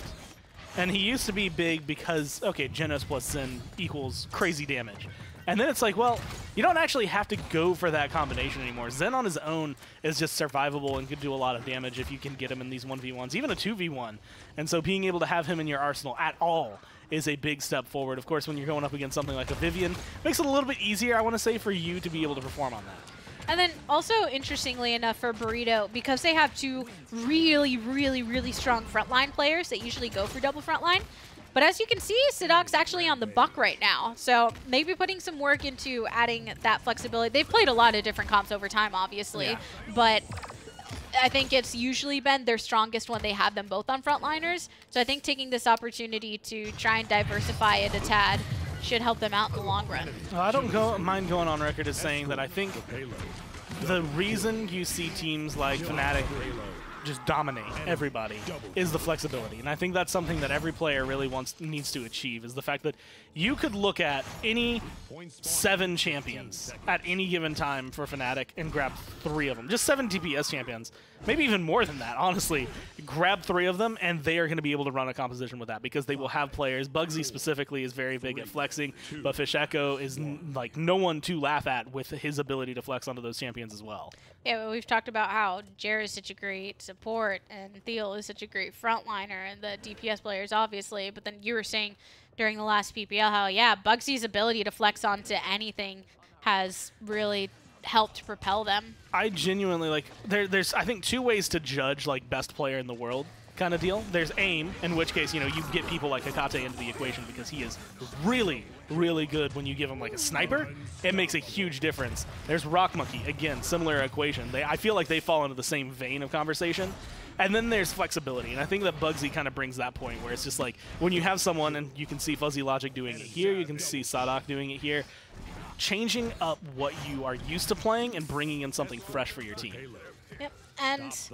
And he used to be big because, okay, Genos plus Zen equals crazy damage. And then it's like, well, you don't actually have to go for that combination anymore. Zen on his own is just survivable and could do a lot of damage if you can get him in these 1v1s, even a 2v1. And so being able to have him in your arsenal at all is a big step forward. Of course, when you're going up against something like a Vivian, makes it a little bit easier, I want to say, for you to be able to perform on that. And then also, interestingly enough, for Burrito, because they have two really strong frontline players that usually go for double frontline, but as you can see, Sadok's actually on the buck right now. So maybe putting some work into adding that flexibility. They've played a lot of different comps over time, obviously, but I think it's usually been their strongest when they have them both on frontliners. So I think taking this opportunity to try and diversify it a tad should help them out in the long run. I don't mind going on record as saying that I think the reason you see teams like Fnatic just dominate everybody is the flexibility. And I think that's something that every player really needs to achieve, is the fact that you could look at any 7 champions at any given time for Fnatic and grab 3 of them. Just 7 DPS champions. Maybe even more than that, honestly. Grab 3 of them, and they are going to be able to run a composition with that because they will have players. Bugsy specifically is very big at flexing, but Fish Echo is like no one to laugh at with his ability to flex onto those champions as well. Yeah, but we've talked about how Jer is such a great support and Thiel is such a great frontliner and the DPS players, obviously. But then you were saying during the last PPL how, yeah, Bugsy's ability to flex onto anything has really helped propel them. I genuinely, like, there's, I think, 2 ways to judge, like, best player in the world kind of deal. There's aim, in which case, you know, you get people like Hekate into the equation because he is really good when you give him, like, a sniper. It makes a huge difference. There's Rock Monkey, again, similar equation. I feel like they fall into the same vein of conversation. And then there's flexibility, and I think that Bugsy kind of brings that point where it's just like, when you have someone, and you can see Fuzzy Logic doing it here, you can see Sadok doing it here, changing up what you are used to playing and bringing in something fresh for your team. Yep. And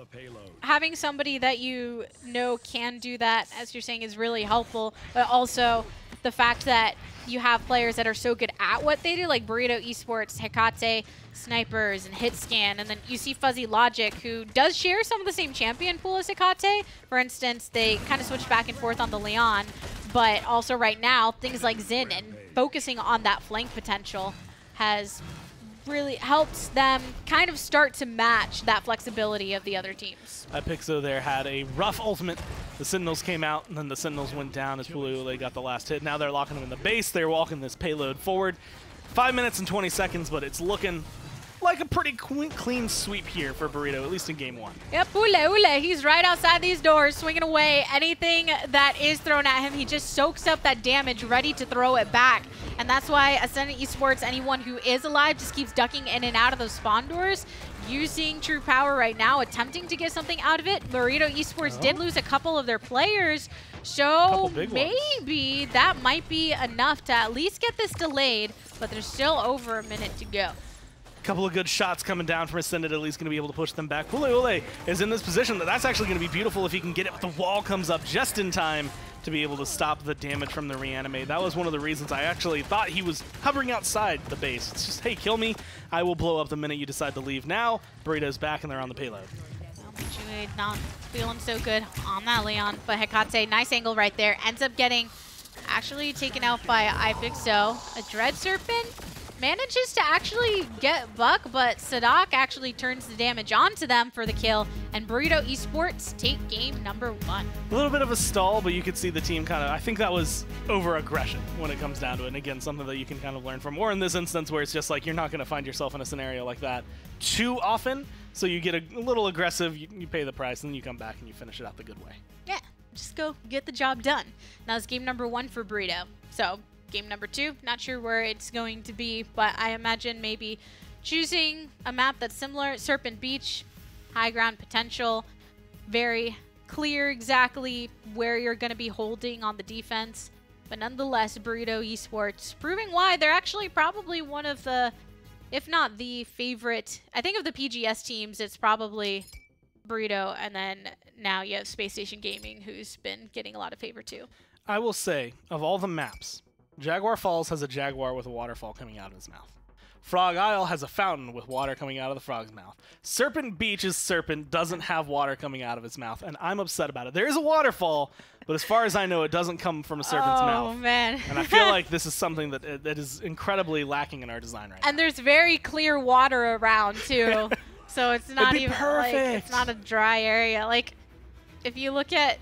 having somebody that you know can do that, as you're saying, is really helpful, but also the fact that you have players that are so good at what they do, like Burrito Esports, Hekate, Snipers, and Hitscan, and then you see Fuzzy Logic, who does share some of the same champion pool as Hekate. For instance, they kind of switch back and forth on the Leon, but also right now, things like Xin and focusing on that flank potential has really helped them kind of start to match that flexibility of the other teams. Pixo there had a rough ultimate. The Sentinels came out, and then the Sentinels went down as Puluule got the last hit. Now they're locking him in the base. They're walking this payload forward. 5 minutes and 20 seconds, but it's looking like a pretty clean sweep here for Burrito, at least in game 1. Yep, Ule, he's right outside these doors, swinging away. Anything that is thrown at him, he just soaks up that damage, ready to throw it back. And that's why Ascendant Esports, anyone who is alive, just keeps ducking in and out of those spawn doors, using True Power right now, attempting to get something out of it. Burrito Esports did lose a couple of their players, so maybe that might be enough to at least get this delayed, but there's still over a minute to go. Couple of good shots coming down from Ascendant, at least going to be able to push them back. Puluule is in this position that's actually going to be beautiful if he can get it, but the wall comes up just in time to be able to stop the damage from the reanimate. That was one of the reasons I actually thought he was hovering outside the base. It's just, hey, kill me. I will blow up the minute you decide to leave. Now, Burrito's back and they're on the payload. Well, Jude not feeling so good on that Leon, but Hekate, nice angle right there. Ends up getting actually taken out by iPixo. A Dread Serpent manages to actually get Buck, but Sadok actually turns the damage onto them for the kill, and Burrito Esports take game number 1. A little bit of a stall, but you could see the team kind of, I think that was over-aggression when it comes down to it, and again, something that you can kind of learn from, or in this instance where it's just like you're not going to find yourself in a scenario like that too often, so you get a little aggressive, you pay the price, and then you come back and you finish it out the good way. Yeah, just go get the job done. Now it's game number 1 for Burrito, so game number 2, not sure where it's going to be, but I imagine maybe choosing a map that's similar. Serpent Beach, high ground potential, very clear exactly where you're going to be holding on the defense. But nonetheless, Burrito Esports proving why they're actually probably one of the, if not the favorite, I think of the PGS teams, it's probably Burrito, and then now you have Space Station Gaming, who's been getting a lot of favor too. I will say, of all the maps, Jaguar Falls has a jaguar with a waterfall coming out of his mouth. Frog Isle has a fountain with water coming out of the frog's mouth. Serpent Beach's serpent doesn't have water coming out of its mouth, and I'm upset about it. There is a waterfall, but as far as I know, it doesn't come from a serpent's mouth. Oh, man. And I feel like this is something that is incredibly lacking in our design right now. And there's very clear water around, too. So it's not even perfect. like, it's not a dry area. Like, if you look at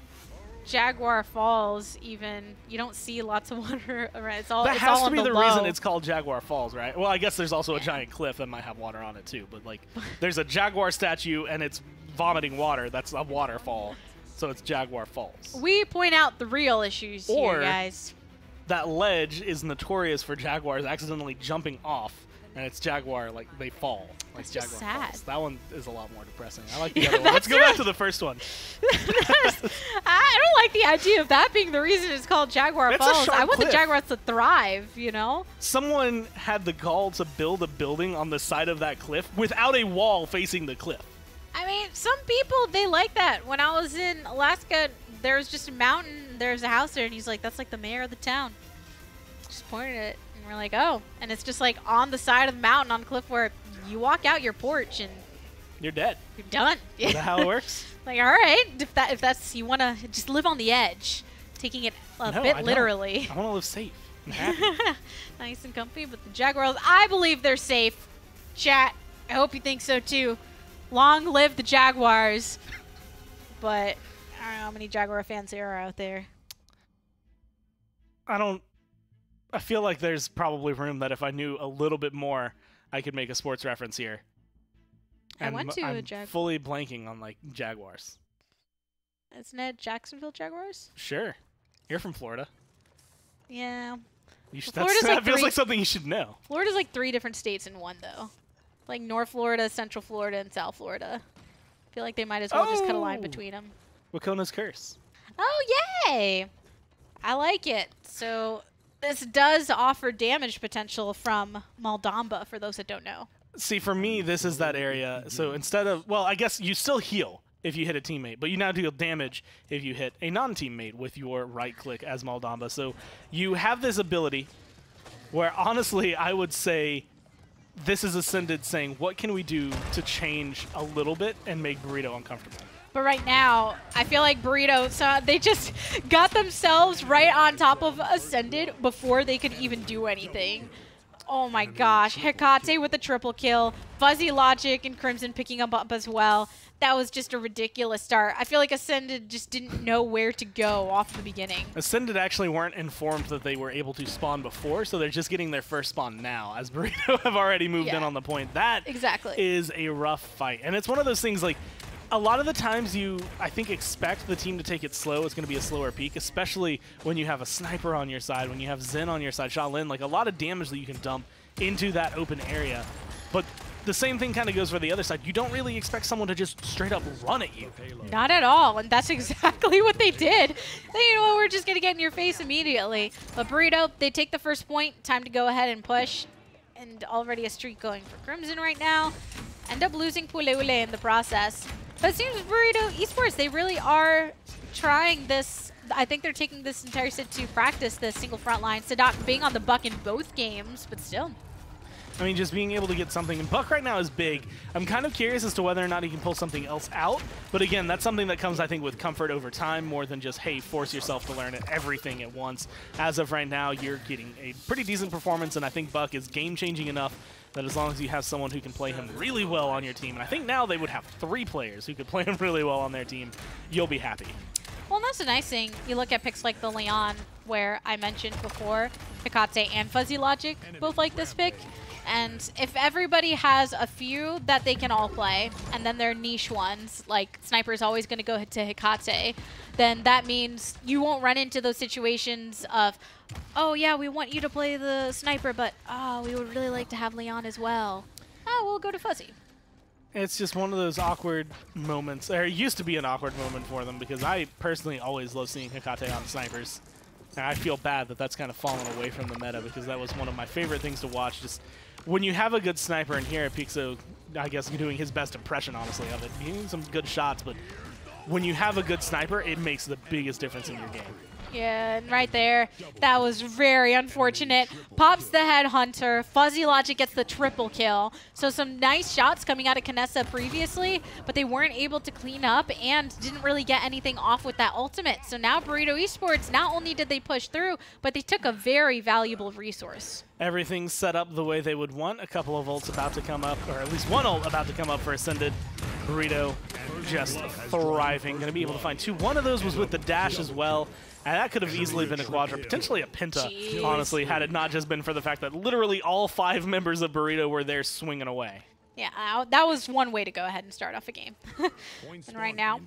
Jaguar Falls, even, you don't see lots of water around. It's all that it's has all to be on the low. reason it's called Jaguar Falls, right? Well, I guess there's also a giant cliff that might have water on it too. But like, there's a jaguar statue and it's vomiting water. That's a waterfall, so it's Jaguar Falls. We point out the real issues here, guys. That ledge is notorious for jaguars accidentally jumping off, and it's jaguar, like, they fall. Like That's Jaguar just sad. Falls. That one is a lot more depressing. I like the other one. Let's go back to the first one. I don't like the idea of that being the reason it's called Jaguar It's a Falls. sharp I want cliff. the jaguars to thrive, you know? Someone had the gall to build a building on the side of that cliff without a wall facing the cliff. I mean, some people, they like that. When I was in Alaska, there was just a mountain, there's a house there, and he's like, that's like the mayor of the town. Just pointed at it, and we're like, oh. And it's just like on the side of the mountain on the cliff where you walk out your porch and You're dead. you're done. Is that how it works? Like, all right, if that's, you want to just live on the edge, taking it a No, I bit don't. literally. I want to live safe and happy. Nice and comfy, but the Jaguars, I believe they're safe. Chat, I hope you think so too. Long live the Jaguars. But I don't know how many Jaguar fans there are out there. I feel like there's probably room that if I knew a little bit more, I could make a sports reference here. I went to a I'm fully blanking on, like, Jaguars. Isn't it Jacksonville Jaguars? Sure. You're from Florida. Yeah. You should, Florida's that like feels three- like something you should know. Florida's like 3 different states in one, though. Like North Florida, Central Florida, and South Florida. I feel like they might as well just cut a line Oh. between them. Wakona's Curse. Oh, yay! I like it. So this does offer damage potential from Maldamba, for those that don't know. See, for me, this is that area. So instead of, well, I guess you still heal if you hit a teammate, but you now deal damage if you hit a non-teammate with your right click as Maldamba. So you have this ability where, honestly, I would say this is Ascended saying, what can we do to change a little bit and make Burrito uncomfortable? But right now, I feel like Burrito, so they just got themselves right on top of Ascended before they could even do anything. Oh my gosh. Hecate with the triple kill. Fuzzy Logic and Crimson picking up as well. That was just a ridiculous start. I feel like Ascended just didn't know where to go off the beginning. Ascended actually weren't informed that they were able to spawn before, so they're just getting their first spawn now, as Burrito have already moved in on the point. That is a rough fight. And it's one of those things, like, a lot of the times you, I think, expect the team to take it slow. It's going to be a slower peak, especially when you have a sniper on your side, when you have Zen on your side, Shaolin, like a lot of damage that you can dump into that open area. But the same thing kind of goes for the other side. You don't really expect someone to just straight up run at you. Not at all, and that's exactly what they did. You know what, we're just going to get in your face immediately. But Burrito, they take the first point. Time to go ahead and push. And already a streak going for Crimson right now. End up losing Puleule in the process. But it seems Burrito Esports, they really are trying this. I think they're taking this entire set to practice the single front line. Sadat being on the buck in both games, but still. I mean, just being able to get something. And Buck right now is big. I'm kind of curious as to whether or not he can pull something else out. But again, that's something that comes, I think, with comfort over time more than just, hey, force yourself to learn everything at once. As of right now, you're getting a pretty decent performance, and I think Buck is game-changing enough that as long as you have someone who can play him really well on your team, and I think now they would have 3 players who could play him really well on their team, you'll be happy. Well, that's the nice thing. You look at picks like the Leon, where I mentioned before, Hecate and Fuzzy Logic both like this pick. And if everybody has a few that they can all play, and then they're niche ones, like Sniper is always going to go to Hecate, then that means you won't run into those situations of, oh yeah, we want you to play the Sniper, but oh, we would really like to have Leon as well. Oh, we'll go to Fuzzy. It's just one of those awkward moments, or it used to be an awkward moment for them, because I personally always love seeing Hecate on snipers. And I feel bad that that's kind of fallen away from the meta, because that was one of my favorite things to watch. Just when you have a good sniper, and here at Pixo, I guess, doing his best impression, honestly, of it. Getting some good shots, but when you have a good sniper, it makes the biggest difference in your game. Yeah, and right there, that was very unfortunate. Pops the headhunter. Fuzzy Logic gets the triple kill. So some nice shots coming out of Kinessa previously, but they weren't able to clean up and didn't really get anything off with that ultimate. So now Burrito Esports, not only did they push through, but they took a very valuable resource. Everything's set up the way they would want. A couple of ults about to come up, or at least one ult about to come up for Ascended. Burrito just thriving. Going to be able to find two. One of those was with the dash as well. And that could have easily been a quadra, potentially a penta, honestly, had it not just been for the fact that literally all 5 members of Burrito were there swinging away. Yeah, that was one way to go ahead and start off a game. And right now,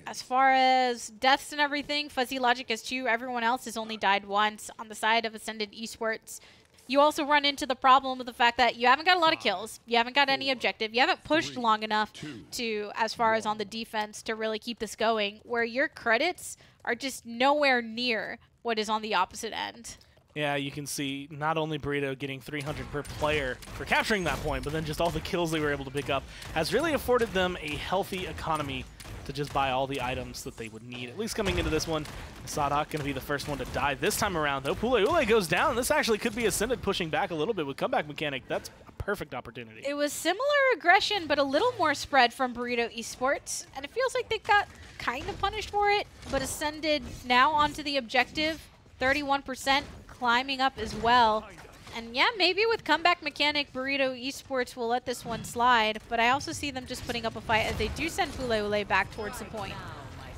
as far as deaths and everything, Fuzzy Logic has 2. Everyone else has only died once on the side of Ascended Esports. You also run into the problem of the fact that you haven't got a lot of kills, you haven't got any objective, you haven't pushed long enough to, as far as on the defense, to really keep this going, where your credits are just nowhere near what is on the opposite end. Yeah, you can see not only Burrito getting 300 per player for capturing that point, but then just all the kills they were able to pick up has really afforded them a healthy economy to just buy all the items that they would need, at least coming into this one. Sadak going to be the first one to die this time around, though. Pule goes down. This actually could be Ascended pushing back a little bit with comeback mechanic. That's a perfect opportunity. It was similar aggression, but a little more spread from Burrito Esports, and it feels like they got kind of punished for it, but Ascended now onto the objective, 31%, climbing up as well. And yeah, maybe with comeback mechanic, Burrito Esports will let this one slide, but I also see them just putting up a fight as they do send Pule back towards the point.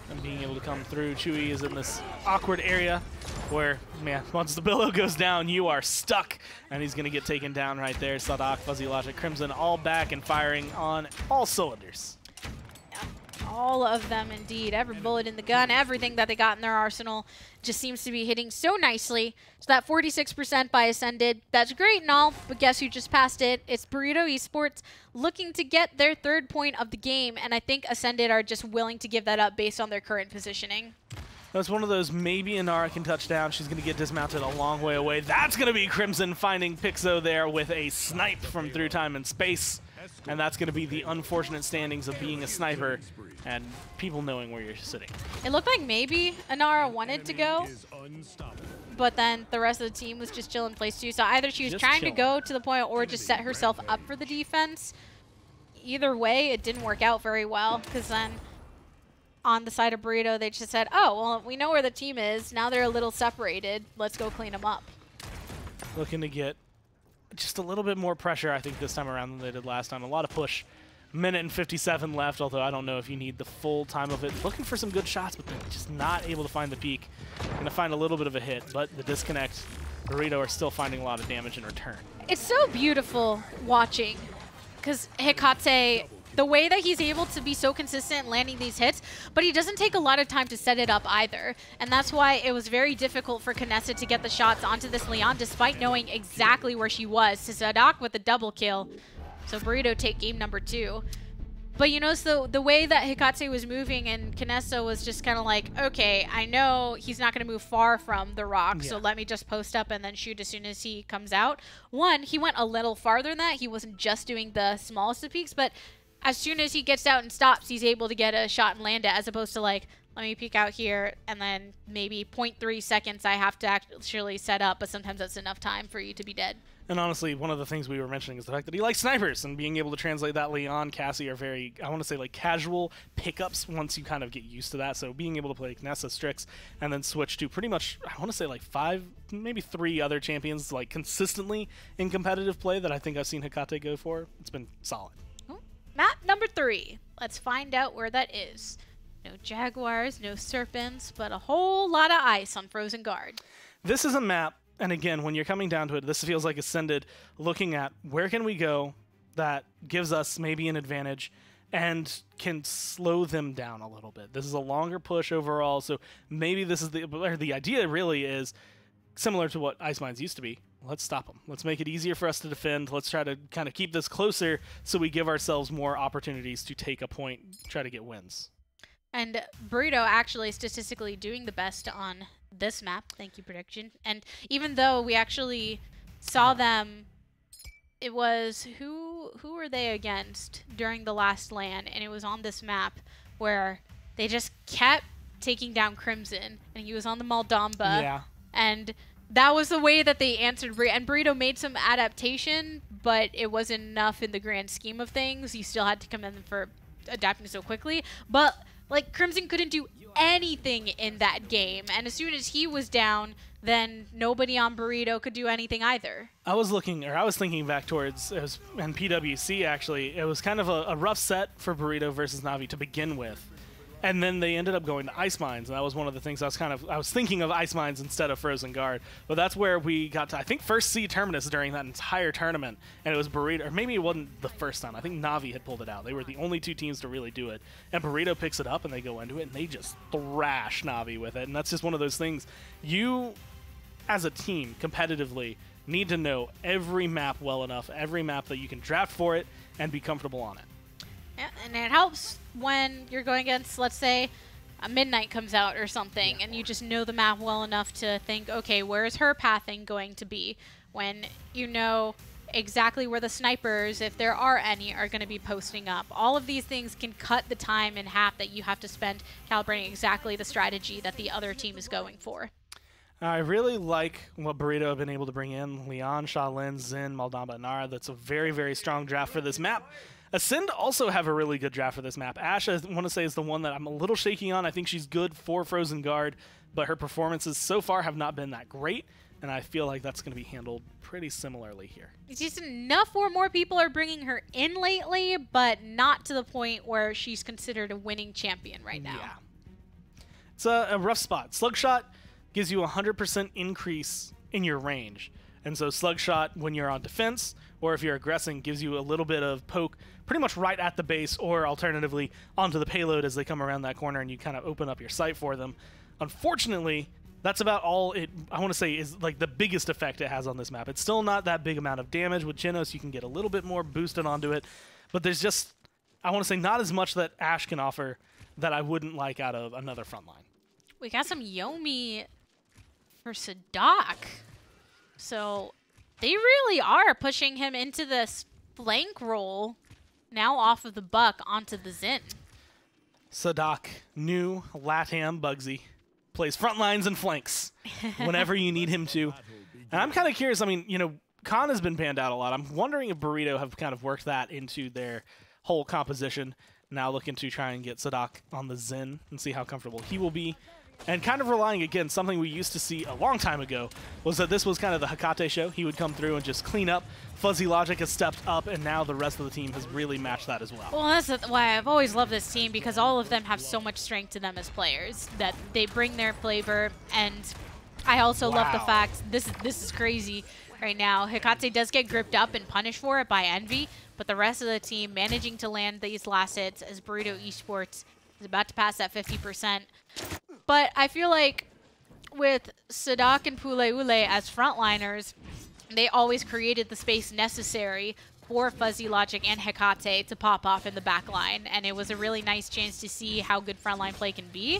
And being able to come through, Chewy is in this awkward area where, man, once the billow goes down, you are stuck. And he's going to get taken down right there. Sadak, Fuzzy Logic, Crimson all back and firing on all cylinders. All of them, indeed. Every bullet in the gun, everything that they got in their arsenal just seems to be hitting so nicely. So that 46% by Ascended, that's great and all, but guess who just passed it? It's Burrito Esports looking to get their 3rd point of the game, and I think Ascended are just willing to give that up based on their current positioning. That's one of those, maybe Inara can touch down. She's going to get dismounted a long way away. That's going to be Crimson finding Pixo there with a snipe from through time and space. And that's going to be the unfortunate standings of being a sniper and people knowing where you're sitting. It looked like maybe Inara wanted to go, but then the rest of the team was just chill in place too. So either she was trying to go to the point or just set herself up for the defense. Either way, it didn't work out very well, because then on the side of Burrito, they just said, oh, well, we know where the team is. Now they're a little separated. Let's go clean them up. Looking to get just a little bit more pressure, I think, this time around than they did last time. A lot of push. Minute and 57 left, although I don't know if you need the full time of it. Looking for some good shots, but then just not able to find the peak. Going to find a little bit of a hit, but the disconnect, Burrito are still finding a lot of damage in return. It's so beautiful watching, because Hikate, the way that he's able to be so consistent landing these hits, but he doesn't take a lot of time to set it up either. And that's why it was very difficult for Kinessa to get the shots onto this Leon, despite knowing exactly where she was. To Sadak with a double kill. So Burrito take game number 2. But you notice the way that Hikate was moving, and Kinessa was just kind of like, okay, I know he's not going to move far from the rock, so let me just post up and then shoot as soon as he comes out. One, he went a little farther than that. He wasn't just doing the smallest of peaks, but as soon as he gets out and stops, he's able to get a shot and land it, as opposed to like, let me peek out here, and then maybe 0.3 seconds I have to actually set up, but sometimes that's enough time for you to be dead. And honestly, one of the things we were mentioning is the fact that he likes snipers, and being able to translate that. Leon, Cassie are very, I want to say, like casual pickups once you kind of get used to that. So being able to play Nessa, Strix, and then switch to pretty much, I want to say like 5, maybe 3 other champions like consistently in competitive play that I think I've seen Hikate go for. It's been solid. Map number 3. Let's find out where that is. No Jaguars, no Serpents, but a whole lot of ice on Frozen Guard. This is a map, and again, when you're coming down to it, this feels like Ascended looking at where can we go that gives us maybe an advantage and can slow them down a little bit. This is a longer push overall, so maybe this is the idea really is similar to what Ice Mines used to be. Let's stop them. Let's make it easier for us to defend. Let's try to kind of keep this closer so we give ourselves more opportunities to take a point, try to get wins. And Burrito actually statistically doing the best on this map. Thank you, prediction. And even though we actually saw them it was who were they against during the last LAN, and it was on this map where they just kept taking down Crimson, and he was on the Maldamba. Yeah. And that was the way that they answered Burrito. And Burrito made some adaptation, but it wasn't enough in the grand scheme of things. You still had to commend them for adapting so quickly. But like Crimson couldn't do anything in that game, and as soon as he was down, then nobody on Burrito could do anything either. I was thinking back towards, and PWC actually, it was kind of a rough set for Burrito versus Na'Vi to begin with. And then they ended up going to Ice Mines, and that was one of the things I was thinking of Ice Mines instead of Frozen Guard. But that's where we got to, I think, first see Terminus during that entire tournament, and it was Burrito, or maybe it wasn't the first time. I think Na'Vi had pulled it out. They were the only two teams to really do it. And Burrito picks it up, and they go into it, and they just thrash Na'Vi with it. And that's just one of those things. You, as a team, competitively, need to know every map well enough, every map that you can draft for it, and be comfortable on it. Yeah, and it helps when you're going against, let's say, a Midnight comes out or something, and you just know the map well enough to think, okay, where is her pathing going to be? When you know exactly where the snipers, if there are any, are going to be posting up. All of these things can cut the time in half that you have to spend calibrating exactly the strategy that the other team is going for. I really like what Burrito have been able to bring in. Leon, Shaolin, Xin, Maldamba, and Nara. That's a very, very strong draft for this map. Ascend also have a really good draft for this map. Ashe, I want to say, is the one that I'm a little shaky on. I think she's good for Frozen Guard, but her performances so far have not been that great, and I feel like that's going to be handled pretty similarly here. It's just enough where more people are bringing her in lately, but not to the point where she's considered a winning champion right now. Yeah. It's a rough spot. Slugshot gives you a 100% increase in your range. And so Slugshot, when you're on defense, or if you're aggressing, gives you a little bit of poke pretty much right at the base, or alternatively onto the payload as they come around that corner and you kind of open up your sight for them. Unfortunately, that's about all I want to say is like the biggest effect it has on this map. It's still not that big amount of damage. With Genos, you can get a little bit more boosted onto it, but there's just, I want to say, not as much that Ashe can offer that I wouldn't like out of another frontline. We got some Yomi for Sadak. So they really are pushing him into this flank role now off of the Buck onto the Xin. Sadak, new LATAM Bugsy, plays front lines and flanks whenever you need him to. And I'm kind of curious, I mean, you know, Khan has been panned out a lot. I'm wondering if Burrito have kind of worked that into their whole composition. Now looking to try and get Sadak on the Xin and see how comfortable he will be. And kind of relying, again, something we used to see a long time ago, was that this was kind of the Hecate show. He would come through and just clean up. Fuzzy Logic has stepped up, and now the rest of the team has really matched that as well. Well, that's why I've always loved this team, because all of them have so much strength to them as players, that they bring their flavor. And I also love the fact, this is crazy right now, Hecate does get gripped up and punished for it by Envy, but the rest of the team managing to land these last hits as Burrito Esports is about to pass that 50%. But I feel like with Sadak and Pule Ule as frontliners, they always created the space necessary for Fuzzy Logic and Hecate to pop off in the back line. And it was a really nice chance to see how good frontline play can be.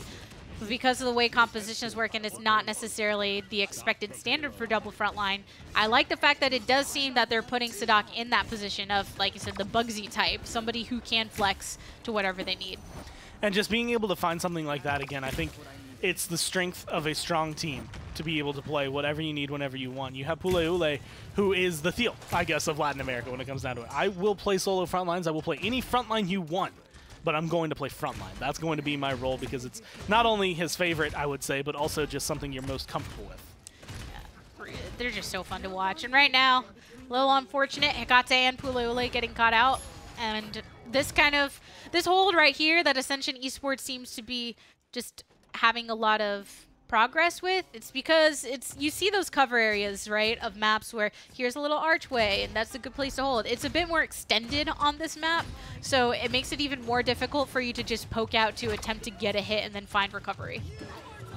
But because of the way compositions work and it's not necessarily the expected standard for double frontline, I like the fact that it does seem that they're putting Sadak in that position of, like you said, the Bugsy type, somebody who can flex to whatever they need. And just being able to find something like that again, I think it's the strength of a strong team to be able to play whatever you need whenever you want. You have Pule Ule, who is the Thiel, I guess, of Latin America when it comes down to it. I will play solo frontlines. I will play any frontline you want, but I'm going to play frontline. That's going to be my role because it's not only his favorite, I would say, but also just something you're most comfortable with. Yeah, they're just so fun to watch. And right now, a little unfortunate, Hecate and Pule Ule getting caught out. And this hold right here that Ascension Esports seems to be just having a lot of progress with, it's because you see those cover areas, right, of maps where here's a little archway and that's a good place to hold. It's a bit more extended on this map, so it makes it even more difficult for you to just poke out to attempt to get a hit and then find recovery.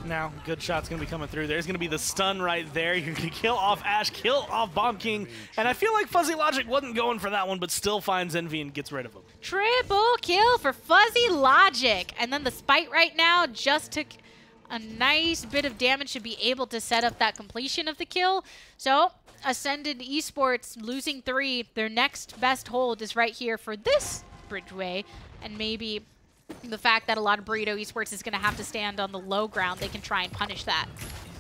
Now, good shot's going to be coming through. There's going to be the stun right there. You're going to kill off Ashe, kill off Bomb King. And I feel like Fuzzy Logic wasn't going for that one, but still finds Envy and gets rid of him. Triple kill for Fuzzy Logic. And then the Spite right now just took a nice bit of damage to be able to set up that completion of the kill. So Ascended Esports losing 3. Their next best hold is right here for this bridgeway, and maybe the fact that a lot of Burrito Esports is going to have to stand on the low ground, they can try and punish that.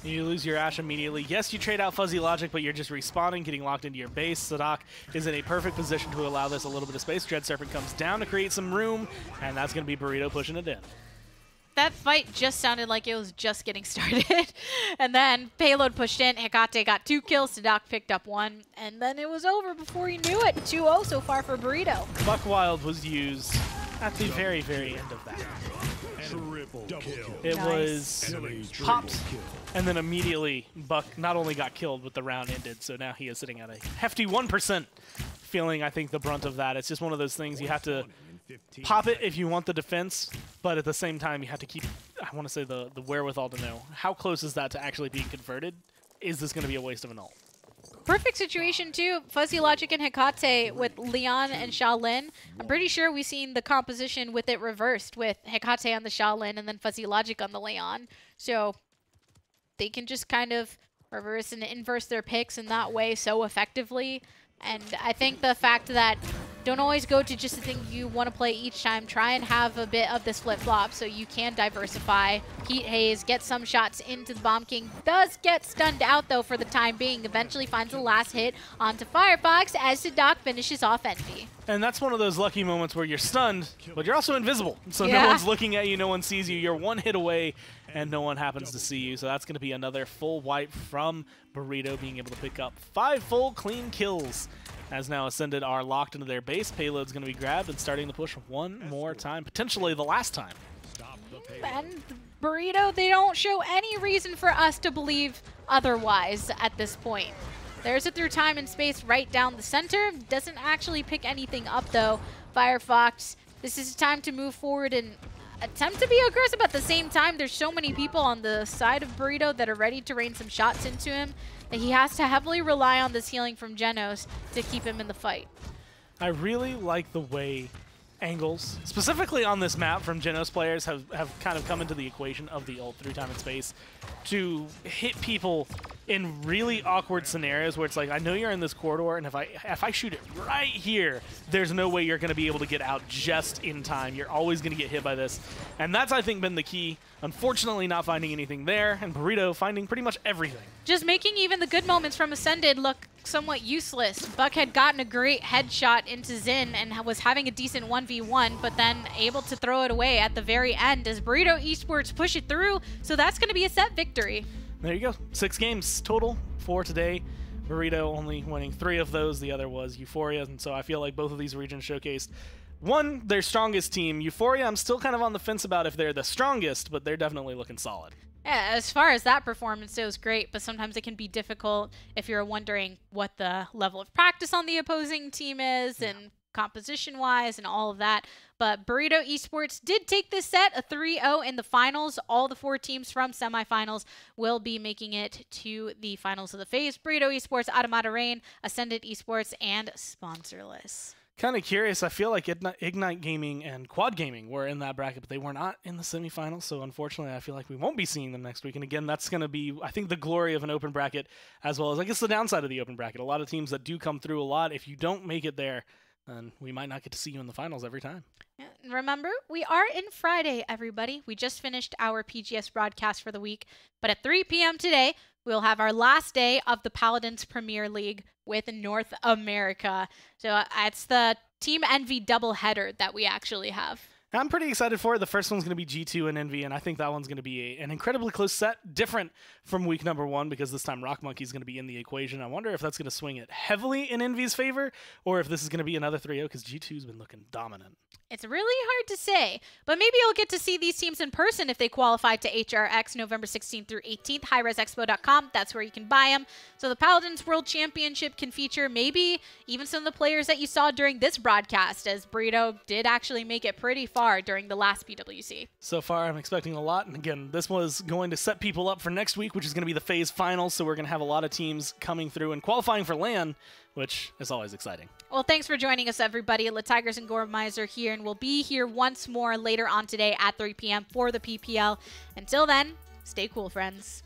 You lose your Ashe immediately. Yes, you trade out Fuzzy Logic, but you're just respawning, getting locked into your base. Sadak is in a perfect position to allow this a little bit of space. Dread Serpent comes down to create some room, and that's going to be Burrito pushing it in. That fight just sounded like it was just getting started. And then Payload pushed in. Hecate got 2 kills. Sadak picked up 1. And then it was over before he knew it. 2-0 so far for Burrito. Buck Wild was used at the very, very end of that. It was popped, and then immediately Buck not only got killed, but the round ended. So now he is sitting at a hefty 1%, feeling, I think, the brunt of that. It's just one of those things you have to pop it if you want the defense, but at the same time you have to keep, I want to say, the wherewithal to know how close is that to actually being converted. Is this going to be a waste of an ult? Perfect situation, too. Fuzzy Logic and Hecate with Leon and Shaolin. I'm pretty sure we've seen the composition with it reversed, with Hecate on the Shaolin and then Fuzzy Logic on the Leon. So they can just kind of reverse and inverse their picks in that way so effectively. And I think the fact that don't always go to just the thing you want to play each time. Try and have a bit of this flip-flop so you can diversify. Heat Haze, get some shots into the Bomb King. Does get stunned out, though, for the time being. Eventually finds the last hit onto Firefox as Sadak finishes off Envy. And that's one of those lucky moments where you're stunned, but you're also invisible. So no one's looking at you, no one sees you. You're 1 hit away, and no one happens to see you. So that's going to be another full wipe from Burrito, being able to pick up 5 full clean kills. As now Ascended are locked into their base. Payload's going to be grabbed and starting to push one more time, potentially the last time. And Burrito, they don't show any reason for us to believe otherwise at this point. There's a through time and space right down the center. Doesn't actually pick anything up, though. Firefox, this is time to move forward and attempt to be aggressive. At the same time, there's so many people on the side of Burrito that are ready to rain some shots into him that he has to heavily rely on this healing from Genos to keep him in the fight. I really like the way angles, specifically on this map from Genos players, have kind of come into the equation of the ult through time and space to hit people in really awkward scenarios where it's like, I know you're in this corridor, and if I shoot it right here, there's no way you're going to be able to get out just in time. You're always going to get hit by this. And that's, I think, been the key. Unfortunately, not finding anything there, and Burrito finding pretty much everything. Just making even the good moments from Ascended look somewhat useless. Buck had gotten a great headshot into Xin and was having a decent 1v1, but then able to throw it away at the very end as Burrito Esports push it through. So that's going to be a set victory. There you go. 6 games total for today. Burrito only winning 3 of those. The other was Euphoria, and so I feel like both of these regions showcased, one, their strongest team. Euphoria, I'm still kind of on the fence about if they're the strongest, but they're definitely looking solid. Yeah, as far as that performance, it was great, but sometimes it can be difficult if you're wondering what the level of practice on the opposing team is and composition-wise and all of that. But Burrito Esports did take this set, a 3-0 in the finals. All the 4 teams from semifinals will be making it to the finals of the phase. Burrito Esports, Automata Rain, Ascended Esports, and Sponsorless. Kind of curious. I feel like Ignite Gaming and Quad Gaming were in that bracket, but they were not in the semifinals. So unfortunately, I feel like we won't be seeing them next week. And again, that's going to be, I think, the glory of an open bracket, as well as, I guess, the downside of the open bracket. A lot of teams that do come through a lot, if you don't make it there, then we might not get to see you in the finals every time. Yeah, remember, we are in Friday, everybody. We just finished our PGS broadcast for the week, but at 3 p.m. today, we'll have our last day of the Paladins Premier League with North America. So it's the Team Envy doubleheader that we actually have. I'm pretty excited for it. The first one's going to be G2 and Envy, and I think that one's going to be an incredibly close set, different from week number 1, because this time Rock Monkey's going to be in the equation. I wonder if that's going to swing it heavily in Envy's favor, or if this is going to be another 3-0, because G2's been looking dominant. It's really hard to say, but maybe you'll get to see these teams in person if they qualify to HRX November 16th through 18th, highresexpo.com. That's where you can buy them. So the Paladins World Championship can feature maybe even some of the players that you saw during this broadcast, as Burrito did actually make it pretty far during the last PWC. So far, I'm expecting a lot. And again, this was going to set people up for next week, which is going to be the phase finals. So we're going to have a lot of teams coming through and qualifying for LAN, which is always exciting. Well, thanks for joining us, everybody. Le Tigers and Gormizer here, and we'll be here once more later on today at 3 p.m. for the PPL. Until then, Stay cool, friends.